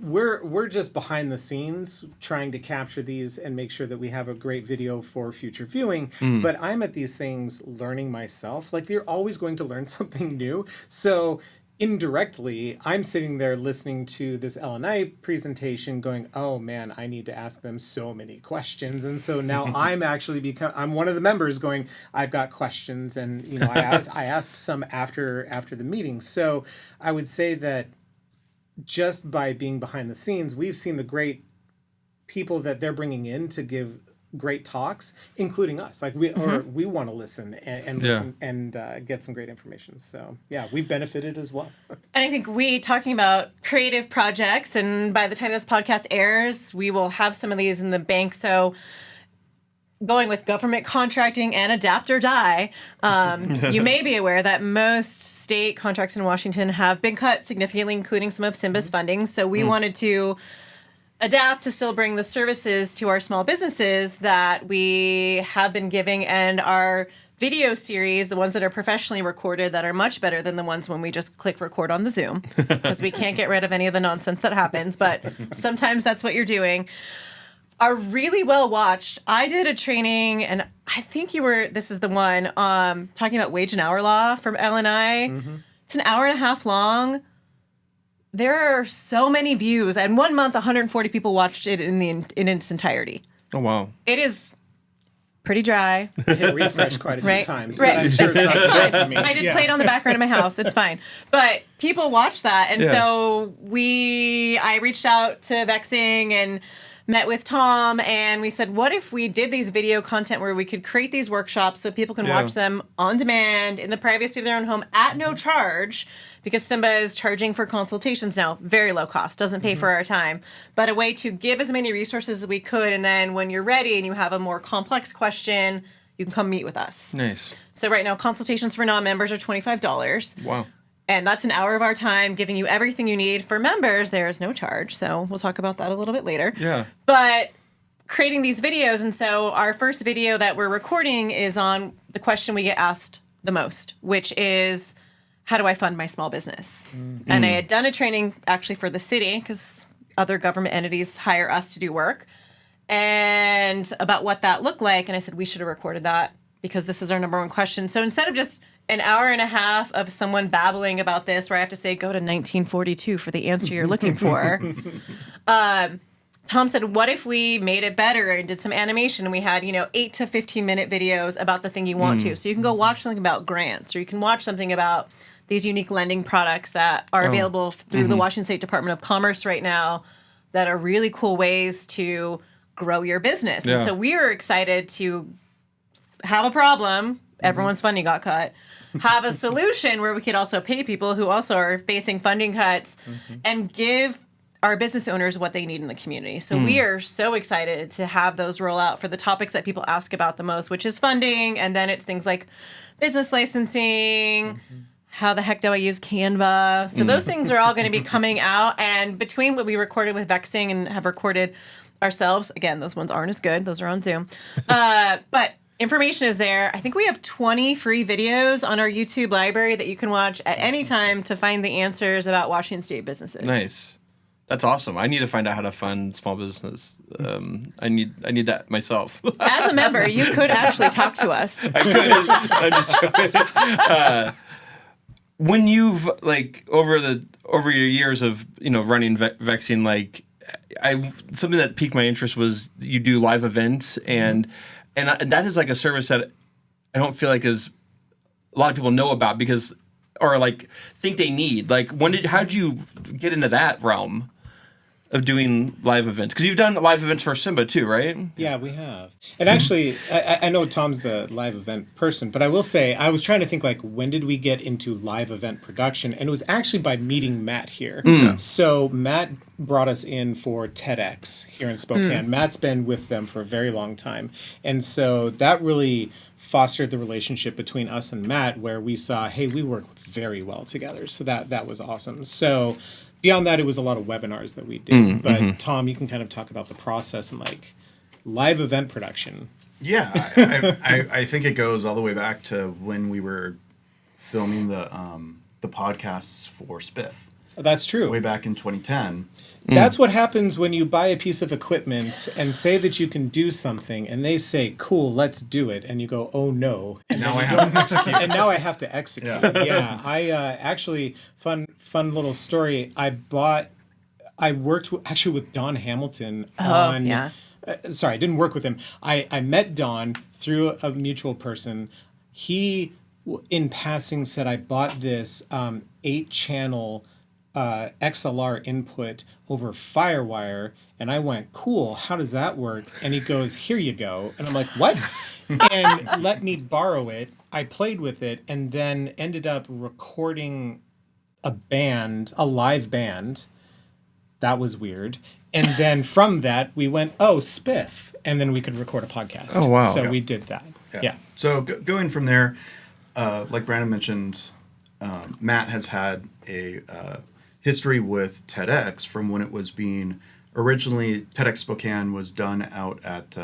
Speaker 4: we're just behind the scenes trying to capture these and make sure that we have a great video for future viewing. But I'm at these things learning myself. Like you're always going to learn something new. So indirectly, I'm sitting there listening to this L&I presentation going, oh man, I need to ask them so many questions. And so now I'm actually I'm one of the members going, I've got questions. And, I asked some after the meeting. So I would say that just by being behind the scenes, we've seen the great people that they're bringing in to give great talks, including us. Like we want to listen and listen and get some great information. So yeah, we've benefited as well.
Speaker 2: And I think talking about creative projects, and by the time this podcast airs, we will have some of these in the bank. So going with government contracting and adapt or die, you may be aware that most state contracts in Washington have been cut significantly, including some of SIMBA's funding. So we wanted to adapt to still bring the services to our small businesses that we have been giving, and our video series, the ones that are professionally recorded, that are much better than the ones when we just click record on the Zoom, because we can't get rid of any of the nonsense that happens, but sometimes that's what you're doing, are really well watched. I did a training, and I think this is the one, talking about wage and hour law from L&I. It's an hour and a half long. There are so many views, and 1 month, 140 people watched it in its entirety.
Speaker 1: Oh, wow.
Speaker 2: It is pretty dry.
Speaker 4: I hit refresh quite a few times.
Speaker 2: Right.
Speaker 4: But I'm sure it's not just me.
Speaker 2: I did play it on the background of my house. It's fine. But people watch that, and so I reached out to Vexing and met with Tom, and we said, what if we did these video content where we could create these workshops so people can watch them on demand in the privacy of their own home at no charge, because SIMBA is charging for consultations now, very low cost, doesn't pay for our time, but a way to give as many resources as we could, and then when you're ready and you have a more complex question, you can come meet with us.
Speaker 1: Nice.
Speaker 2: So right now, consultations for non-members are $25.
Speaker 1: Wow.
Speaker 2: And that's an hour of our time giving you everything you need. For members, there is no charge. So we'll talk about that a little bit later.
Speaker 1: Yeah.
Speaker 2: But creating these videos, and so our first video that we're recording is on the question we get asked the most, which is, how do I fund my small business? And I had done a training actually for the city, because other government entities hire us to do work, and about what that looked like. And I said, we should have recorded that, because this is our number one question. So instead of just an hour and a half of someone babbling about this, where I have to say, go to 1942 for the answer you're looking for. Tom said, what if we made it better and did some animation, and we had, 8 to 15 minute videos about the thing you want to. So you can go watch something about grants, or you can watch something about these unique lending products that are available through the Washington State Department of Commerce right now, that are really cool ways to grow your business. And so we are excited to have a problem. Everyone's funding got cut. Have a solution where we could also pay people who also are facing funding cuts, and give our business owners what they need in the community. So we are so excited to have those roll out for the topics that people ask about the most, which is funding. And then it's things like business licensing. How the heck do I use Canva? So those things are all going to be coming out. And between what we recorded with Vexing and have recorded ourselves, again, those ones aren't as good. Those are on Zoom. But information is there. I think we have 20 free videos on our YouTube library that you can watch at any time to find the answers about Washington State businesses.
Speaker 1: Nice. That's awesome. I need to find out how to fund small business. I need that myself.
Speaker 2: As a member, you could actually talk to us.
Speaker 1: I could. I'm just joking. When you've over your years of running Vexing, something that piqued my interest was you do live events, and that is like a service that I don't feel like is a lot of people know about because or like think they need. Like how did you get into that realm of doing live events? Because you've done live events for SIMBA too, right?
Speaker 4: Yeah, we have. And actually, I know Tom's the live event person, but I will say, I was trying to think, like, when did we get into live event production? And it was actually by meeting Matt here. So Matt brought us in for TEDx here in Spokane. Matt's been with them for a very long time. And so that really fostered the relationship between us and Matt, where we saw, hey, we work very well together. So that was awesome. So beyond that, it was a lot of webinars that we did. But Tom, you can kind of talk about the process and like live event production.
Speaker 3: Yeah, I think it goes all the way back to when we were filming the podcasts for Spiff.
Speaker 4: That's true.
Speaker 3: Way back in 2010.
Speaker 4: That's what happens when you buy a piece of equipment and say that you can do something, and they say, "Cool, let's do it," and you go, "Oh no!"
Speaker 3: And now I have to execute.
Speaker 4: And now I have to execute. Yeah. I actually fun little story. I worked actually with Don Hamilton on.
Speaker 2: Yeah.
Speaker 4: Sorry, I didn't work with him. I met Don through a mutual person. He, in passing, said, "I bought this 8-channel XLR input over FireWire," and I went, "Cool, how does that work?" And he goes, "Here you go." And I'm like, "What?" And let me borrow it. I played with it and then ended up recording a live band. That was weird. And then from that, we went, "Oh, Spiff." And then we could record a podcast.
Speaker 1: Oh, wow.
Speaker 4: So we did that. Yeah.
Speaker 3: So going from there, like Brandon mentioned, Matt has had a history with TEDx from when it was being originally TEDxSpokane was done out at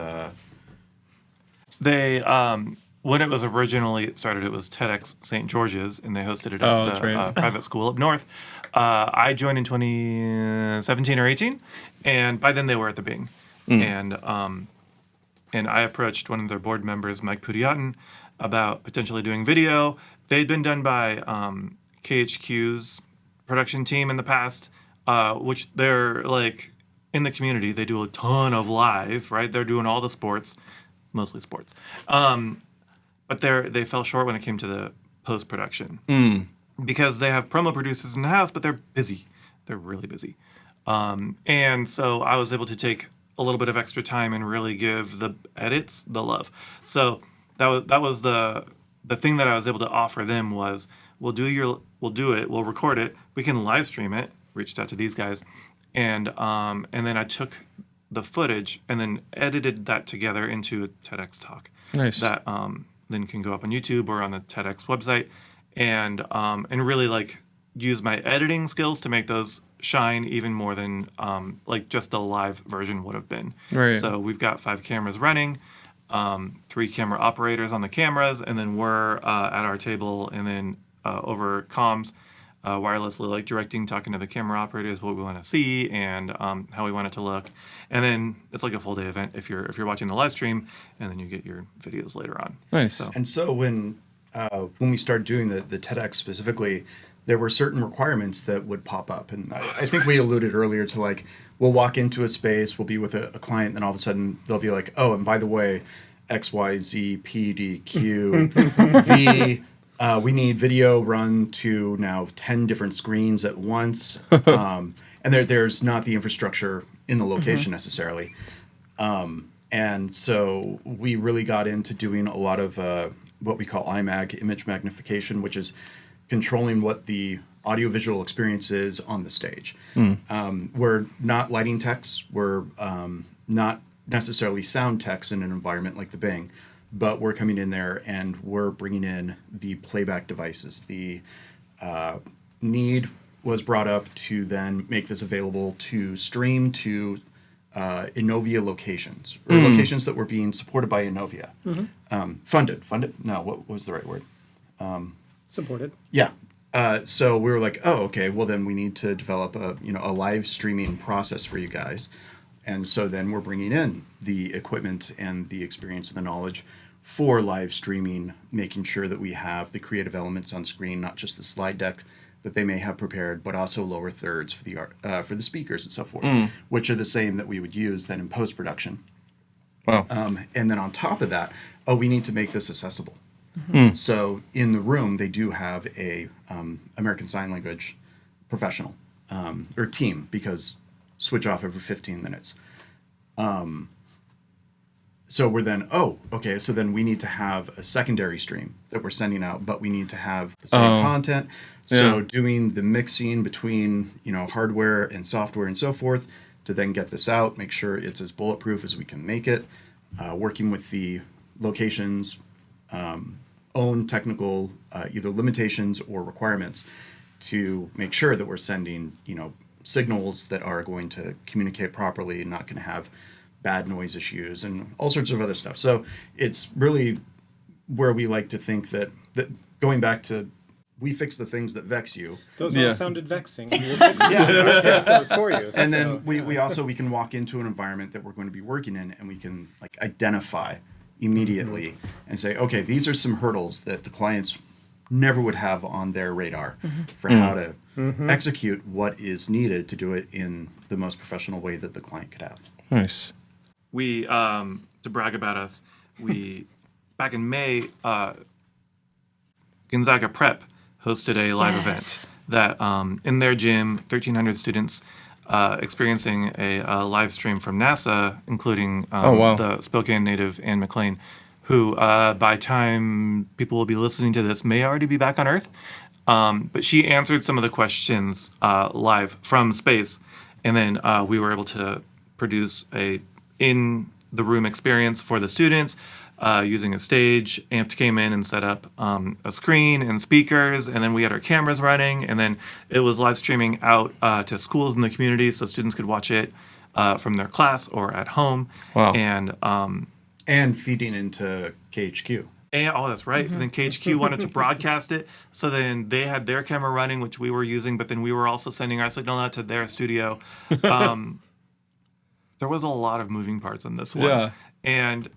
Speaker 5: when it was originally started, it was TEDx St. George's, and they hosted it
Speaker 1: Oh,
Speaker 5: at
Speaker 1: that's
Speaker 5: the
Speaker 1: right.
Speaker 5: private school up north. I joined in 2017 or 18, and by then they were at the Bing. And I approached one of their board members, Mike Pudiatin, about potentially doing video. They'd been done by KHQ's production team in the past, which they're like in the community. They do a ton of live, right? They're doing all the sports, mostly sports. But they fell short when it came to the post-production because they have promo producers in the house, but they're busy. They're really busy. And so I was able to take a little bit of extra time and really give the edits the love. So that was the thing that I was able to offer them was we'll do it, we'll record it, we can live stream it. Reached out to these guys, and then I took the footage and then edited that together into a TEDx talk.
Speaker 1: Nice.
Speaker 5: That then can go up on YouTube or on the TEDx website, and really like use my editing skills to make those shine even more than like just the live version would have been.
Speaker 1: Right.
Speaker 5: So we've got 5 cameras running, 3 camera operators on the cameras, and then we're at our table, and then over comms, wirelessly, like directing, talking to the camera operators what we want to see and how we want it to look. And then it's like a full day event if you're watching the live stream, and then you get your videos later on.
Speaker 1: Nice.
Speaker 3: And so when we started doing the TEDx specifically, there were certain requirements that would pop up. And I think we alluded earlier to like, we'll walk into a space, we'll be with a client, then all of a sudden they'll be like, "Oh, and by the way, X, Y, Z, P, D, Q, V, we need video run to now 10 different screens at once." And there's not the infrastructure in the location necessarily. And so we really got into doing a lot of what we call IMAG, image magnification, which is controlling what the audiovisual experience is on the stage. We're not lighting techs. We're not necessarily sound techs in an environment like the Bing, but we're coming in there and we're bringing in the playback devices. The need was brought up to then make this available to stream to Innovia locations, or locations that were being supported by Innovia. Funded. No, what was the right word?
Speaker 4: Supported.
Speaker 3: Yeah. So we were like, oh, okay, well then we need to develop a live streaming process for you guys. And so then we're bringing in the equipment and the experience and the knowledge for live streaming, making sure that we have the creative elements on screen, not just the slide deck, that they may have prepared, but also lower thirds for the speakers and so forth, which are the same that we would use then in post-production.
Speaker 1: Wow.
Speaker 3: And then on top of that, we need to make this accessible. So in the room, they do have a American Sign Language professional or team, because switch off every 15 minutes. So we're then, so then we need to have a secondary stream that we're sending out, but we need to have the same content. So doing the mixing between, hardware and software and so forth to then get this out, make sure it's as bulletproof as we can make it, working with the locations, own technical either limitations or requirements to make sure that we're sending, signals that are going to communicate properly and not going to have bad noise issues and all sorts of other stuff. So it's really where we like to think that going back to, we fix the things that vex you.
Speaker 4: Those all sounded vexing. We'll fix those for you.
Speaker 3: And then we can walk into an environment that we're going to be working in, and we can identify immediately and say, okay, these are some hurdles that the clients never would have on their radar for how to execute what is needed to do it in the most professional way that the client could have.
Speaker 1: Nice.
Speaker 5: We, to brag about us, back in May, Gonzaga Prep hosted a live event that in their gym, 1,300 students experiencing a live stream from NASA, including the Spokane native Anne McLean, who by time people will be listening to this may already be back on Earth. But she answered some of the questions live from space, and then we were able to produce a in-the-room experience for the students using a stage. Amped came in and set up a screen and speakers, and then we had our cameras running, and then it was live streaming out to schools in the community so students could watch it from their class or at home.
Speaker 1: Wow.
Speaker 3: And feeding into KHQ.
Speaker 5: That's right. And then KHQ wanted to broadcast it, so then they had their camera running, which we were using, but then we were also sending our signal out to their studio. There was a lot of moving parts in this one.
Speaker 1: Yeah.
Speaker 5: And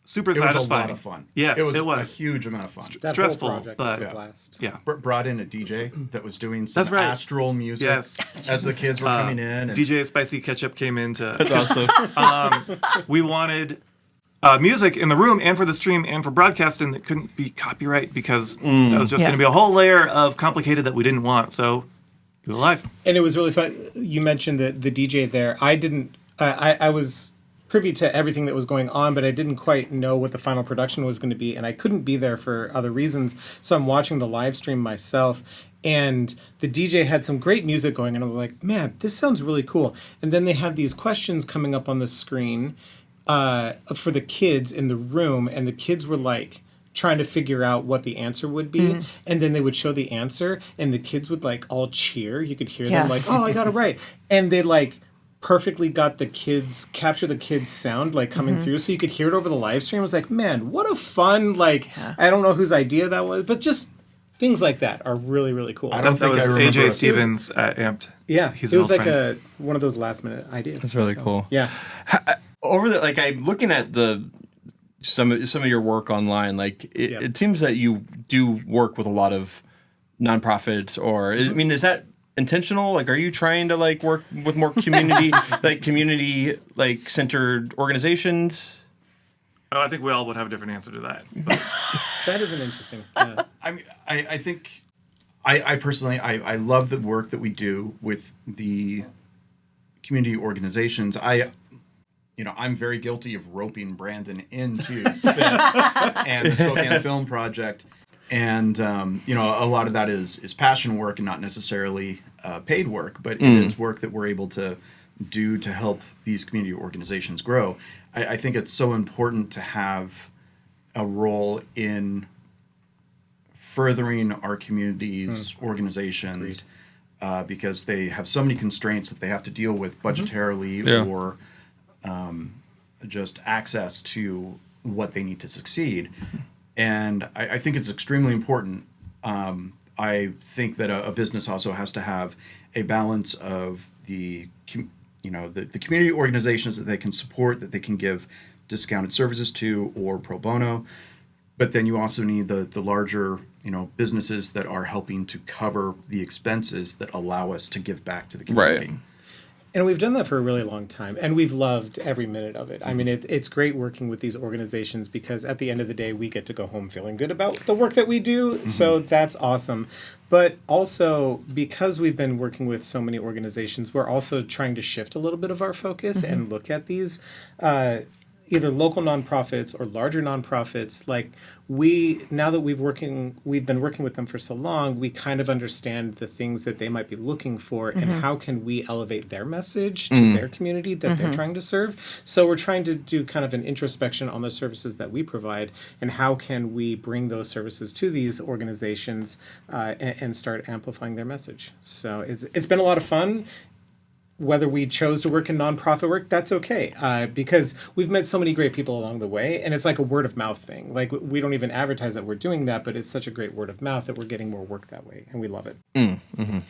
Speaker 5: super
Speaker 3: It was
Speaker 5: satisfying.
Speaker 3: a lot of fun.
Speaker 5: Yes,
Speaker 3: it was
Speaker 5: a
Speaker 3: huge amount of fun.
Speaker 4: That
Speaker 5: stressful,
Speaker 4: whole project
Speaker 5: but
Speaker 4: was a blast.
Speaker 5: yeah.
Speaker 3: Brought in a DJ that was doing some
Speaker 5: That's right.
Speaker 3: astral music
Speaker 5: Yes.
Speaker 3: as the kids were coming in. And
Speaker 5: DJ Spicy Ketchup came in to.
Speaker 1: That's awesome.
Speaker 5: We wanted music in the room and for the stream and for broadcasting that couldn't be copyright because that was just going to be a whole layer of complicated that we didn't want. So do it live.
Speaker 4: And it was really fun. You mentioned the DJ there. I was privy to everything that was going on, but I didn't quite know what the final production was going to be, and I couldn't be there for other reasons. So I'm watching the live stream myself, and the DJ had some great music going, and I was like, man, this sounds really cool. And then they had these questions coming up on the screen for the kids in the room, and the kids were like trying to figure out what the answer would be, and then they would show the answer, and the kids would all cheer. You could hear them oh, I got it right. And they perfectly got capture the kids' sound coming through, so you could hear it over the live stream. I was like, man, what a fun, I don't know whose idea that was, but just things like that are really, really cool.
Speaker 3: I don't think
Speaker 5: that
Speaker 3: I
Speaker 5: was
Speaker 3: remember
Speaker 5: AJ Stevens at Amped.
Speaker 4: Yeah,
Speaker 5: He's
Speaker 4: it was
Speaker 5: an old friend.
Speaker 4: one of those last minute ideas.
Speaker 1: That's really cool.
Speaker 4: Yeah.
Speaker 1: Over the I'm looking at some of your work online. It seems that you do work with a lot of nonprofits, or is that intentional? Are you trying to work with more community centered organizations?
Speaker 5: Oh, I think we all would have a different answer to that. But.
Speaker 4: That is an interesting. Yeah.
Speaker 3: I think I personally I love the work that we do with the community organizations. I'm very guilty of roping Brandon into SPIT and the Spokane Film Project. And, a lot of that is passion work and not necessarily paid work, but it is work that we're able to do to help these community organizations grow. I think it's so important to have a role in furthering our community's organizations because they have so many constraints that they have to deal with budgetarily or just access to what they need to succeed. And I think it's extremely important. I think that a business also has to have a balance of the community organizations that they can support, that they can give discounted services to or pro bono, but then you also need the larger, businesses that are helping to cover the expenses that allow us to give back to the community.
Speaker 1: Right.
Speaker 4: And we've done that for a really long time, and we've loved every minute of it. I mean, it's great working with these organizations because at the end of the day, we get to go home feeling good about the work that we do. So that's awesome. But also, because we've been working with so many organizations, we're also trying to shift a little bit of our focus and look at these either local nonprofits or larger nonprofits. Like now that we've been working with them for so long, we kind of understand the things that they might be looking for and how can we elevate their message to their community that they're trying to serve. So we're trying to do kind of an introspection on the services that we provide and how can we bring those services to these organizations and start amplifying their message. So it's been a lot of fun. Whether we chose to work in nonprofit work, that's okay, because we've met so many great people along the way, and it's like a word of mouth thing. Like we don't even advertise that we're doing that, but it's such a great word of mouth that we're getting more work that way, and we love it.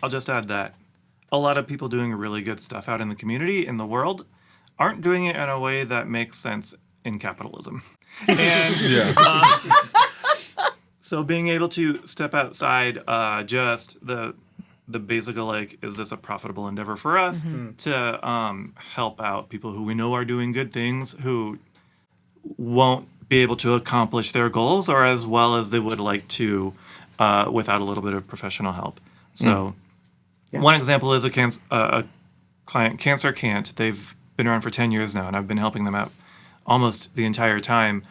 Speaker 5: I'll just add that a lot of people doing really good stuff out in the community, in the world, aren't doing it in a way that makes sense in capitalism. And so being able to step outside just the basic of like, is this a profitable endeavor for us to help out people who we know are doing good things who won't be able to accomplish their goals or as well as they would like to without a little bit of professional help. So one example is a client, Cancer Can't. They've been around for 10 years now, and I've been helping them out almost the entire time.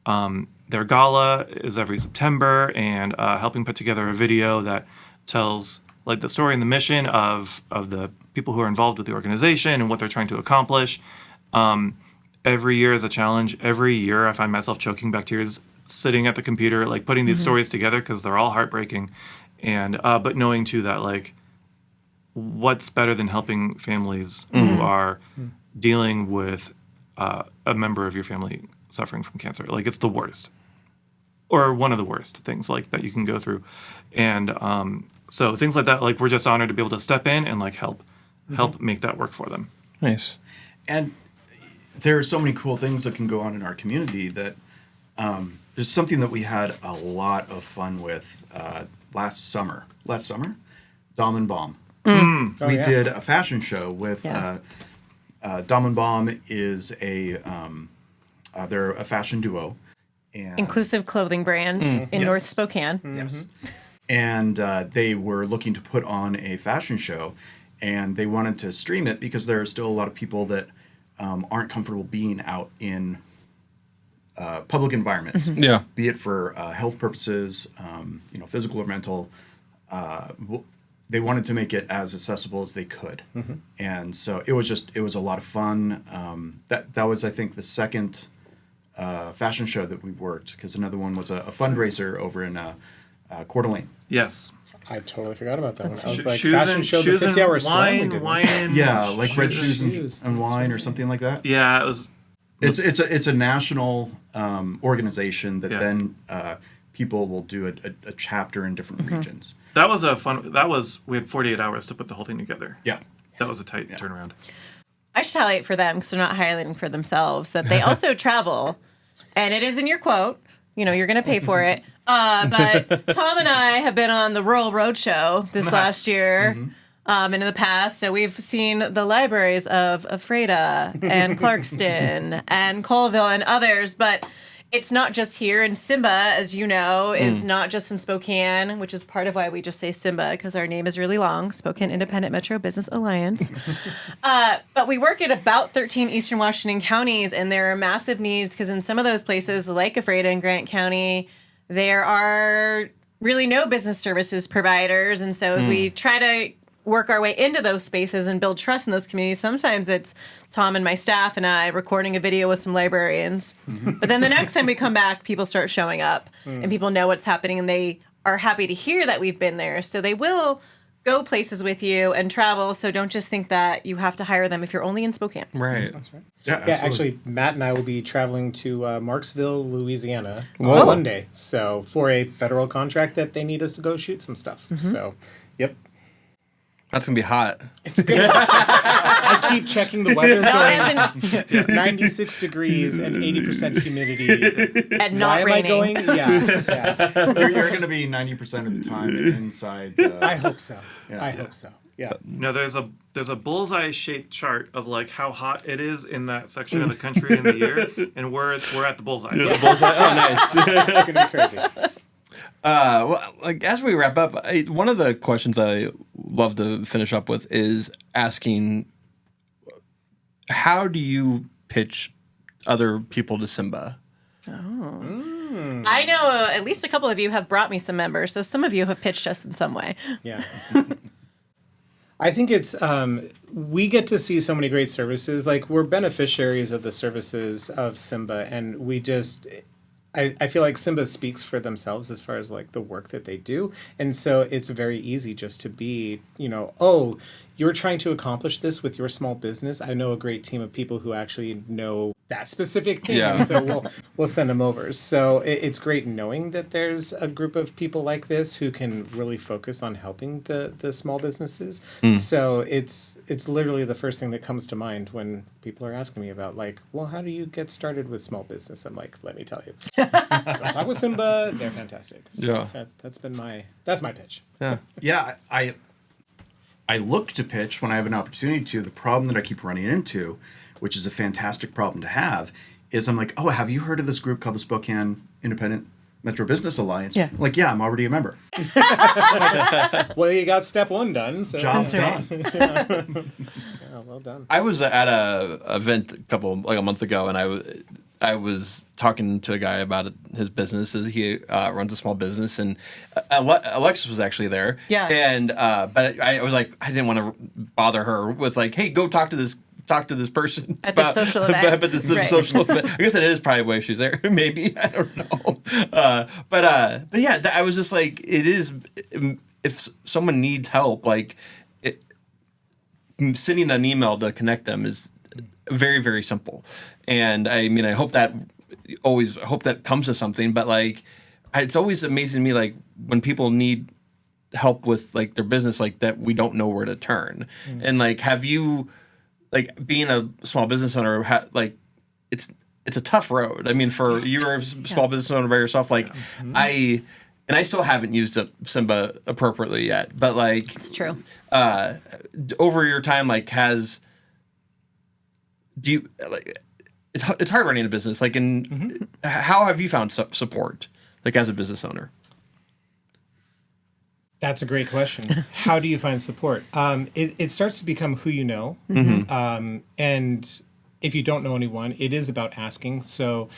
Speaker 5: Their gala is every September, and helping put together a video that tells like the story and the mission of the people who are involved with the organization and what they're trying to accomplish. Every year is a challenge. Every year I find myself choking back tears sitting at the computer, like putting these stories together because they're all heartbreaking. And but knowing too that like what's better than helping families who are dealing with a member of your family suffering from cancer. Like it's the worst or one of the worst things like that you can go through. And so things like that, like we're just honored to be able to step in and like help make that work for them.
Speaker 1: Nice.
Speaker 3: And there are so many cool things that can go on in our community that there's something that we had a lot of fun with last summer, Dom and Bomb. We did a fashion show with Dom and Bomb is they're a fashion duo. And
Speaker 2: Inclusive clothing brand in North Spokane.
Speaker 3: Yes. And they were looking to put on a fashion show, and they wanted to stream it because there are still a lot of people that aren't comfortable being out in public environments.
Speaker 1: Yeah.
Speaker 3: Be it for health purposes, physical or mental. They wanted to make it as accessible as they could. And so it was a lot of fun. That was, I think, the second fashion show that we worked, because another one was a fundraiser over in Coeur d'Alene.
Speaker 5: Yes.
Speaker 4: I totally forgot about that one. I was like,
Speaker 5: Shoes
Speaker 4: fashion
Speaker 5: and-
Speaker 4: show, the
Speaker 5: shoes and
Speaker 4: 50-hour slam we
Speaker 5: wine,
Speaker 4: did.
Speaker 5: wine and
Speaker 3: Yeah, like red
Speaker 5: shoes
Speaker 3: shoes and wine or something like that.
Speaker 5: Yeah, it was.
Speaker 3: It's a national organization that then people will do a chapter in different regions.
Speaker 5: That was a fun. We had 48 hours to put the whole thing together.
Speaker 3: Yeah.
Speaker 5: That was a tight turnaround.
Speaker 2: I should highlight for them, because they're not highlighting for themselves, that they also travel. And it is in your quote. You're going to pay for it. But Tom and I have been on the Rural Roadshow this last year and in the past. So we've seen the libraries of Ephrata and Clarkston and Colville and others. But it's not just here. And SIMBA, as you know, is not just in Spokane, which is part of why we just say SIMBA, because our name is really long, Spokane Independent Metro Business Alliance. But we work in about 13 Eastern Washington counties, and there are massive needs, because in some of those places, like Ephrata and Grant County, there are really no business services providers. And so as we try to work our way into those spaces and build trust in those communities, sometimes it's Tom and my staff and I recording a video with some librarians. But then the next time we come back, people start showing up and people know what's happening, and they are happy to hear that we've been there. So they will go places with you and travel. So don't just think that you have to hire them if you're only in Spokane.
Speaker 1: Right.
Speaker 4: That's right.
Speaker 3: Yeah,
Speaker 4: Yeah,
Speaker 3: absolutely.
Speaker 4: actually, Matt and I will be traveling to Marksville, Louisiana
Speaker 1: Whoa.
Speaker 4: on Monday. So for a federal contract that they need us to go shoot some stuff. So, yep.
Speaker 1: That's gonna be hot.
Speaker 4: I keep checking the weather,
Speaker 2: Not
Speaker 4: going
Speaker 2: as in,
Speaker 4: 96 degrees and 80% humidity.
Speaker 2: and not
Speaker 4: Why
Speaker 2: raining.
Speaker 4: am I going? Yeah.
Speaker 3: You're going to be 90% of the time inside.
Speaker 4: I hope so.
Speaker 3: Yeah.
Speaker 4: I hope so. Yeah.
Speaker 5: No, therethe's a bullseye shaped chart of like how hot it is in that section of the country in the year, and we're at the bullseye.
Speaker 1: The bullseye. Oh, nice.
Speaker 4: It's going to be crazy.
Speaker 1: Well, like as we wrap up, one of the questions I love to finish up with is asking, how do you pitch other people to SIMBA?
Speaker 2: I know at least a couple of you have brought me some members, so some of you have pitched us in some way.
Speaker 4: Yeah. I think it's, we get to see so many great services. Like, we're beneficiaries of the services of SIMBA, and we just, I feel like SIMBA speaks for themselves as far as like the work that they do. And so it's very easy just to be, oh, you're trying to accomplish this with your small business. I know a great team of people who actually know that specific thing.
Speaker 1: Yeah.
Speaker 4: And so we'll send them over. So it's great knowing that there's a group of people like this who can really focus on helping the small businesses. So it's literally the first thing that comes to mind when people are asking me about like, well, how do you get started with small business? I'm like, let me tell you. Go talk with SIMBA. They're fantastic. So
Speaker 1: Yeah.
Speaker 4: that's my pitch.
Speaker 1: Yeah.
Speaker 3: Yeah, I look to pitch when I have an opportunity to. The problem that I keep running into, which is a fantastic problem to have, is I'm like, oh, have you heard of this group called the Spokane Independent Metro Business Alliance?
Speaker 2: Yeah.
Speaker 3: I'm like, yeah, I'm already a member.
Speaker 4: Well, you got step one done. So
Speaker 3: Job
Speaker 2: That's
Speaker 3: done.
Speaker 4: Yeah, well done.
Speaker 1: I was at a event a month ago, and I was talking to a guy about his business. He runs a small business, and Alexis was actually there.
Speaker 2: Yeah.
Speaker 1: And but I was like, I didn't want to bother her with like, hey, go talk to this person
Speaker 2: At the social event.
Speaker 1: About this
Speaker 2: Right.
Speaker 1: social event. I guess that is probably why she's there. Maybe, I don't know. But yeah, I was just like, it is, if someone needs help, like sending an email to connect them is very, very simple. And I mean, I hope that comes to something, but like, it's always amazing to me, like when people need help with like their business, like that we don't know where to turn. And like, have you, like being a small business owner, like it's a tough road. I mean, for you're a small business owner by yourself, like I still haven't used SIMBA appropriately yet, but like
Speaker 2: It's true.
Speaker 1: over your time, like do you like it's hard running a business, like how have you found support like as a business owner?
Speaker 4: That's a great question. How do you find support? It starts to become who you know. And if you don't know anyone, it is about asking. So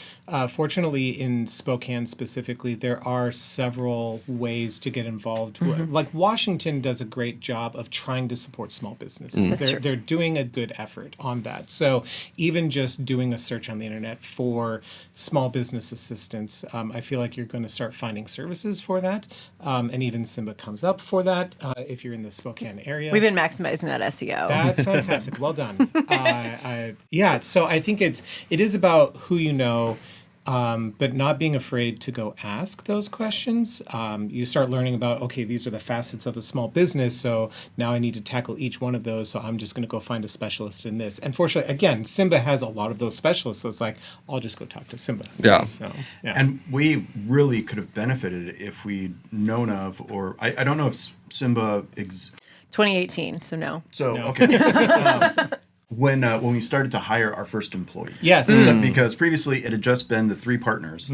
Speaker 4: fortunately, in Spokane specifically, there are several ways to get involved. Like Washington does a great job of trying to support small businesses. They're doing a good effort on that. So even just doing a search on the internet for small business assistance, I feel like you're going to start finding services for that. And even SIMBA comes up for that if you're in the Spokane area.
Speaker 2: We've been maximizing that SEO.
Speaker 4: That's fantastic. Well done. Yeah, so I think it is about who you know, but not being afraid to go ask those questions. You start learning about, okay, these are the facets of a small business, so now I need to tackle each one of those, so I'm just going to go find a specialist in this. And fortunately, again, SIMBA has a lot of those specialists, so it's like, I'll just go talk to SIMBA.
Speaker 1: Yeah.
Speaker 4: So, yeah.
Speaker 3: And we really could have benefited if we'd known of, or I don't know if SIMBA
Speaker 2: 2018, so no.
Speaker 3: So,
Speaker 4: No.
Speaker 3: okay. When we started to hire our first employees.
Speaker 4: Yes.
Speaker 3: So, because previously it had just been the three partners,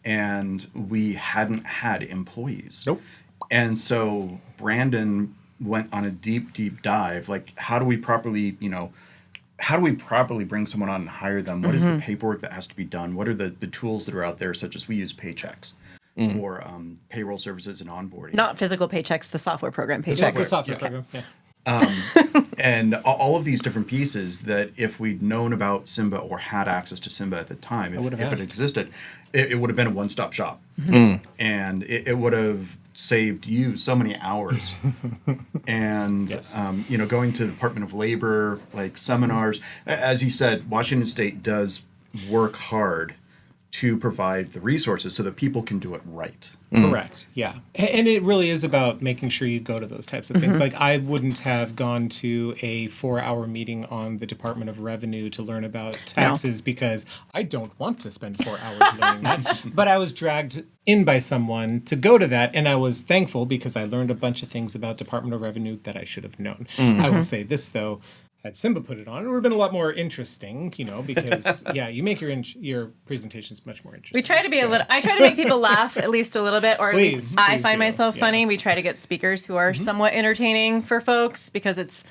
Speaker 3: and we hadn't had employees.
Speaker 4: Nope.
Speaker 3: And so Brandon went on a deep, deep dive. Like, how do we properly bring someone on and hire them? What is the paperwork that has to be done? What are the tools that are out there, such as we use Paychex for payroll services and onboarding?
Speaker 2: Not physical Paychex, the software program
Speaker 4: Check
Speaker 2: Paychex.
Speaker 4: the software program. Yeah.
Speaker 3: And all of these different pieces that if we'd known about SIMBA or had access to SIMBA at the time, if it
Speaker 4: asked.
Speaker 3: existed, it would have been a one-stop shop. And it would have saved you so many hours. And,
Speaker 4: Yes.
Speaker 3: Going to the Department of Labor, like seminars. As you said, Washington State does work hard to provide the resources so that people can do it right.
Speaker 4: Correct. Yeah. And it really is about making sure you go to those types of things. Like I wouldn't have gone to a 4-hour meeting on the Department of Revenue to learn about taxes because I don't want to spend 4 hours learning that. But I was dragged in by someone to go to that. And I was thankful because I learned a bunch of things about Department of Revenue that I should have known. I will say this, though. Had SIMBA put it on, it would have been a lot more interesting, because you make your presentations much more interesting.
Speaker 2: We try to be I try to make people laugh at least a little bit, or at least I find myself funny. We try to get speakers who are somewhat entertaining for folks because it's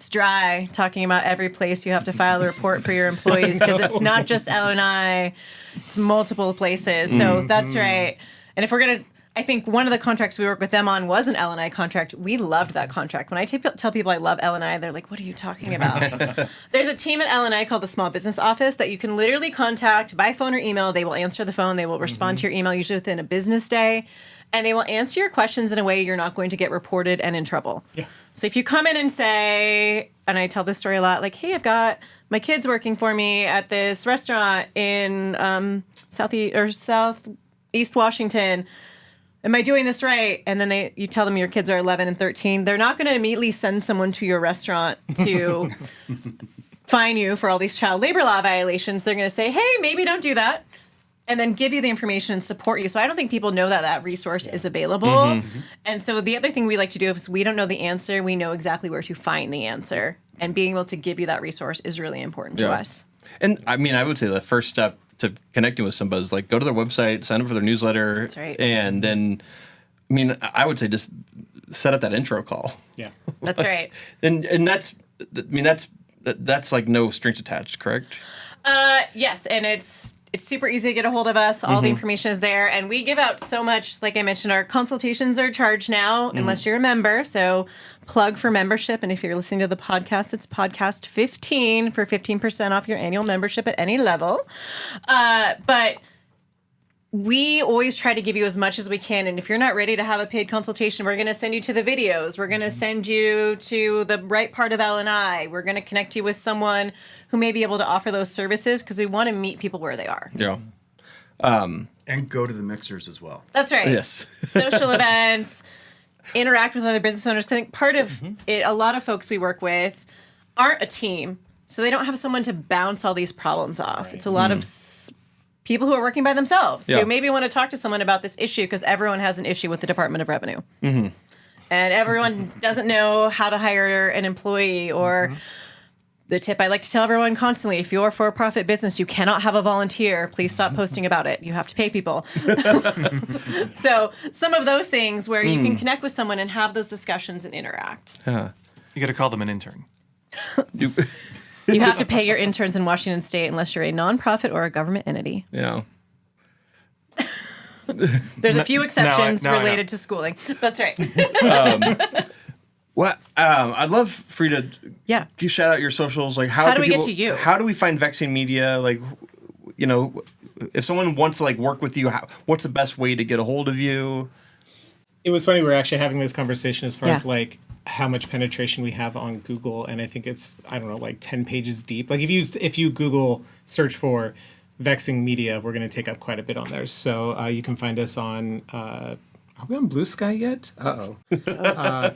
Speaker 2: dry talking about every place you have to file a report for your employees because it's not just L&I, it's multiple places. So that's right. And if we're going to, I think one of the contracts we work with them on was an L&I contract. We loved that contract. When I tell people I love L&I, they're like, what are you talking about? There's a team at L&I called the Small Business Office that you can literally contact by phone or email. They will answer the phone. They will respond to your email, usually within a business day. And they will answer your questions in a way you're not going to get reported and in trouble. Yeah. So if you come in and say, and I tell this story a lot, like, hey, I've got my kids working for me at this restaurant in Southeast Washington. Am I doing this right? And then you tell them your kids are 11 and 13. They're not going to immediately send someone to your restaurant to fine you for all these child labor law violations. They're going to say, hey, maybe don't do that. And then give you the information and support you. So I don't think people know that resource is available. And so the other thing we like to do is we don't know the answer. We know exactly where to find the answer. And being able to give you that resource is really important to us.
Speaker 1: And I mean, I would say the first step to connecting with SIMBA is like go to their website, sign up for their newsletter. That's right. And then, I mean, I would say just set up that intro call.
Speaker 4: Yeah.
Speaker 2: That's right.
Speaker 1: And that's, I mean, that's like no strings attached, correct?
Speaker 2: Yes. And it's super easy to get a hold of us. All the information is there. And we give out so much. Like I mentioned, our consultations are charged now, unless you're a member. So plug for membership. And if you're listening to the podcast, it's podcast 15 for 15% off your annual membership at any level. But we always try to give you as much as we can. And if you're not ready to have a paid consultation, we're going to send you to the videos. We're going to send you to the right part of L&I. We're going to connect you with someone who may be able to offer those services because we want to meet people where they are.
Speaker 1: Yeah.
Speaker 3: And go to the mixers as well.
Speaker 2: That's right.
Speaker 1: Yes.
Speaker 2: Social events, interact with other business owners. 'Cause I think part of it, a lot of folks we work with aren't a team. So they don't have someone to bounce all these problems off. Right. It's a lot of people who are working by themselves who maybe want to talk to someone about this issue because everyone has an issue with the Department of Revenue. And everyone doesn't know how to hire an employee or the tip I like to tell everyone constantly, if you're a for-profit business, you cannot have a volunteer. Please stop posting about it. You have to pay people. So some of those things where you can connect with someone and have those discussions and interact.
Speaker 5: You got to call them an intern.
Speaker 2: You have to pay your interns in Washington State unless you're a nonprofit or a government entity.
Speaker 1: Yeah.
Speaker 2: There's a few exceptions related to schooling. That's right.
Speaker 1: Well, I'd love for you to shout out your socials. Like, how do we get to you? How do we find Vexing Media? Like, you know, if someone wants to like work with you, what's the best way to get a hold of you?
Speaker 4: It was funny. We were actually having this conversation as far as like how much penetration we have on Google, and I think it's like 10 pages deep. Like if you Google search for Vexing Media, we're going to take up quite a bit on there. So you can find us on. Are we on Blue Sky yet?
Speaker 5: I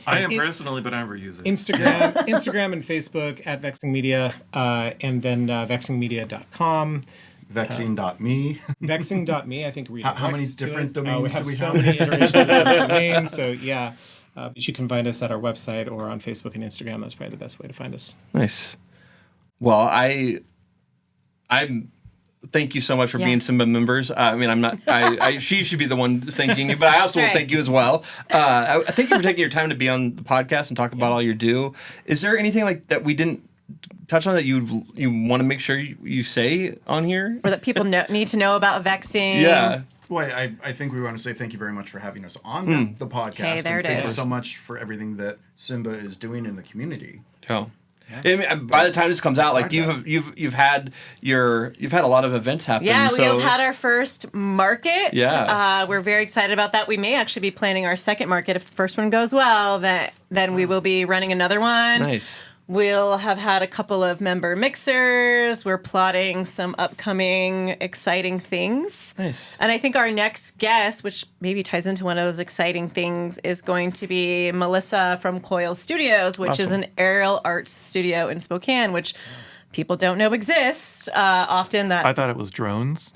Speaker 5: am personally, but I never use it.
Speaker 4: Instagram and Facebook at Vexing Media, and then vexingmedia.com.
Speaker 3: Vexing.me.
Speaker 4: Vexing.me, I think.
Speaker 3: How many different domains do we have?
Speaker 4: So many iterations of that domain. So yeah, but you can find us at our website or on Facebook and Instagram. That's probably the best way to find us.
Speaker 1: Nice. Well, I'm thank you so much for being SIMBA members. I mean, I'm not. She should be the one thanking you, but I also will thank you as well. Thank you for taking your time to be on the podcast and talk about all you do. Is there anything like that we didn't touch on that you want to make sure you say on here,
Speaker 2: or that people need to know about Vexing?
Speaker 1: Yeah.
Speaker 3: Well, I think we want to say thank you very much for having us on the podcast.
Speaker 2: Hey, there it is.
Speaker 3: Thank you so much for everything that SIMBA is doing in the community.
Speaker 1: Oh. I mean, by the time this comes out, like you've had a lot of events happen.
Speaker 2: Yeah, we have had our first market.
Speaker 1: Yeah,
Speaker 2: we're very excited about that. We may actually be planning our second market if the first one goes well. Then we will be running another one.
Speaker 1: Nice.
Speaker 2: We'll have had a couple of member mixers. We're plotting some upcoming exciting things.
Speaker 1: Nice.
Speaker 2: And I think our next guest, which maybe ties into one of those exciting things, is going to be Melissa from Coil Studios, which is an aerial arts studio in Spokane, which people don't know exists. Often that
Speaker 5: I thought it was drones.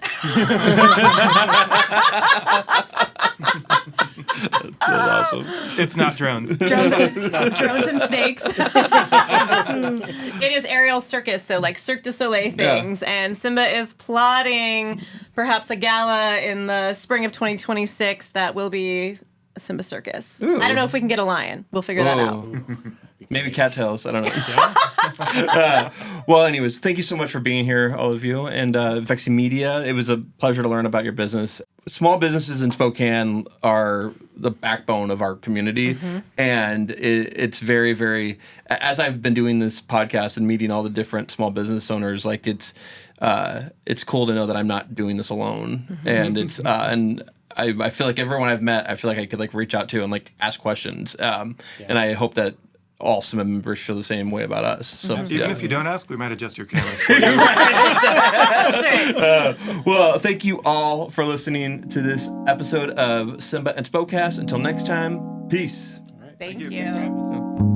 Speaker 1: That's awesome.
Speaker 5: It's not drones.
Speaker 2: drones and snakes. It is aerial circus, so like Cirque du Soleil things.
Speaker 1: Yeah.
Speaker 2: And SIMBA is plotting perhaps a gala in the spring of 2026 that will be a SIMBA circus.
Speaker 1: Ooh.
Speaker 2: I don't know if we can get a lion. We'll figure that out.
Speaker 1: Maybe cattails. I don't know. Well, anyways, thank you so much for being here, all of you, and Vexing Media. It was a pleasure to learn about your business. Small businesses in Spokane are the backbone of our community, and it's very, very. As I've been doing this podcast and meeting all the different small business owners, like it's cool to know that I'm not doing this alone, and it's and. I feel like everyone I've met, I feel like I could like reach out to and like ask questions, and I hope that all SIMBA members feel the same way about us. So
Speaker 5: Even if you don't ask, we might adjust your cameras.
Speaker 1: well, thank you all for listening to this episode of SIMBA and Spokecast. Until next time, peace.
Speaker 2: Thank
Speaker 5: you.
Speaker 2: you.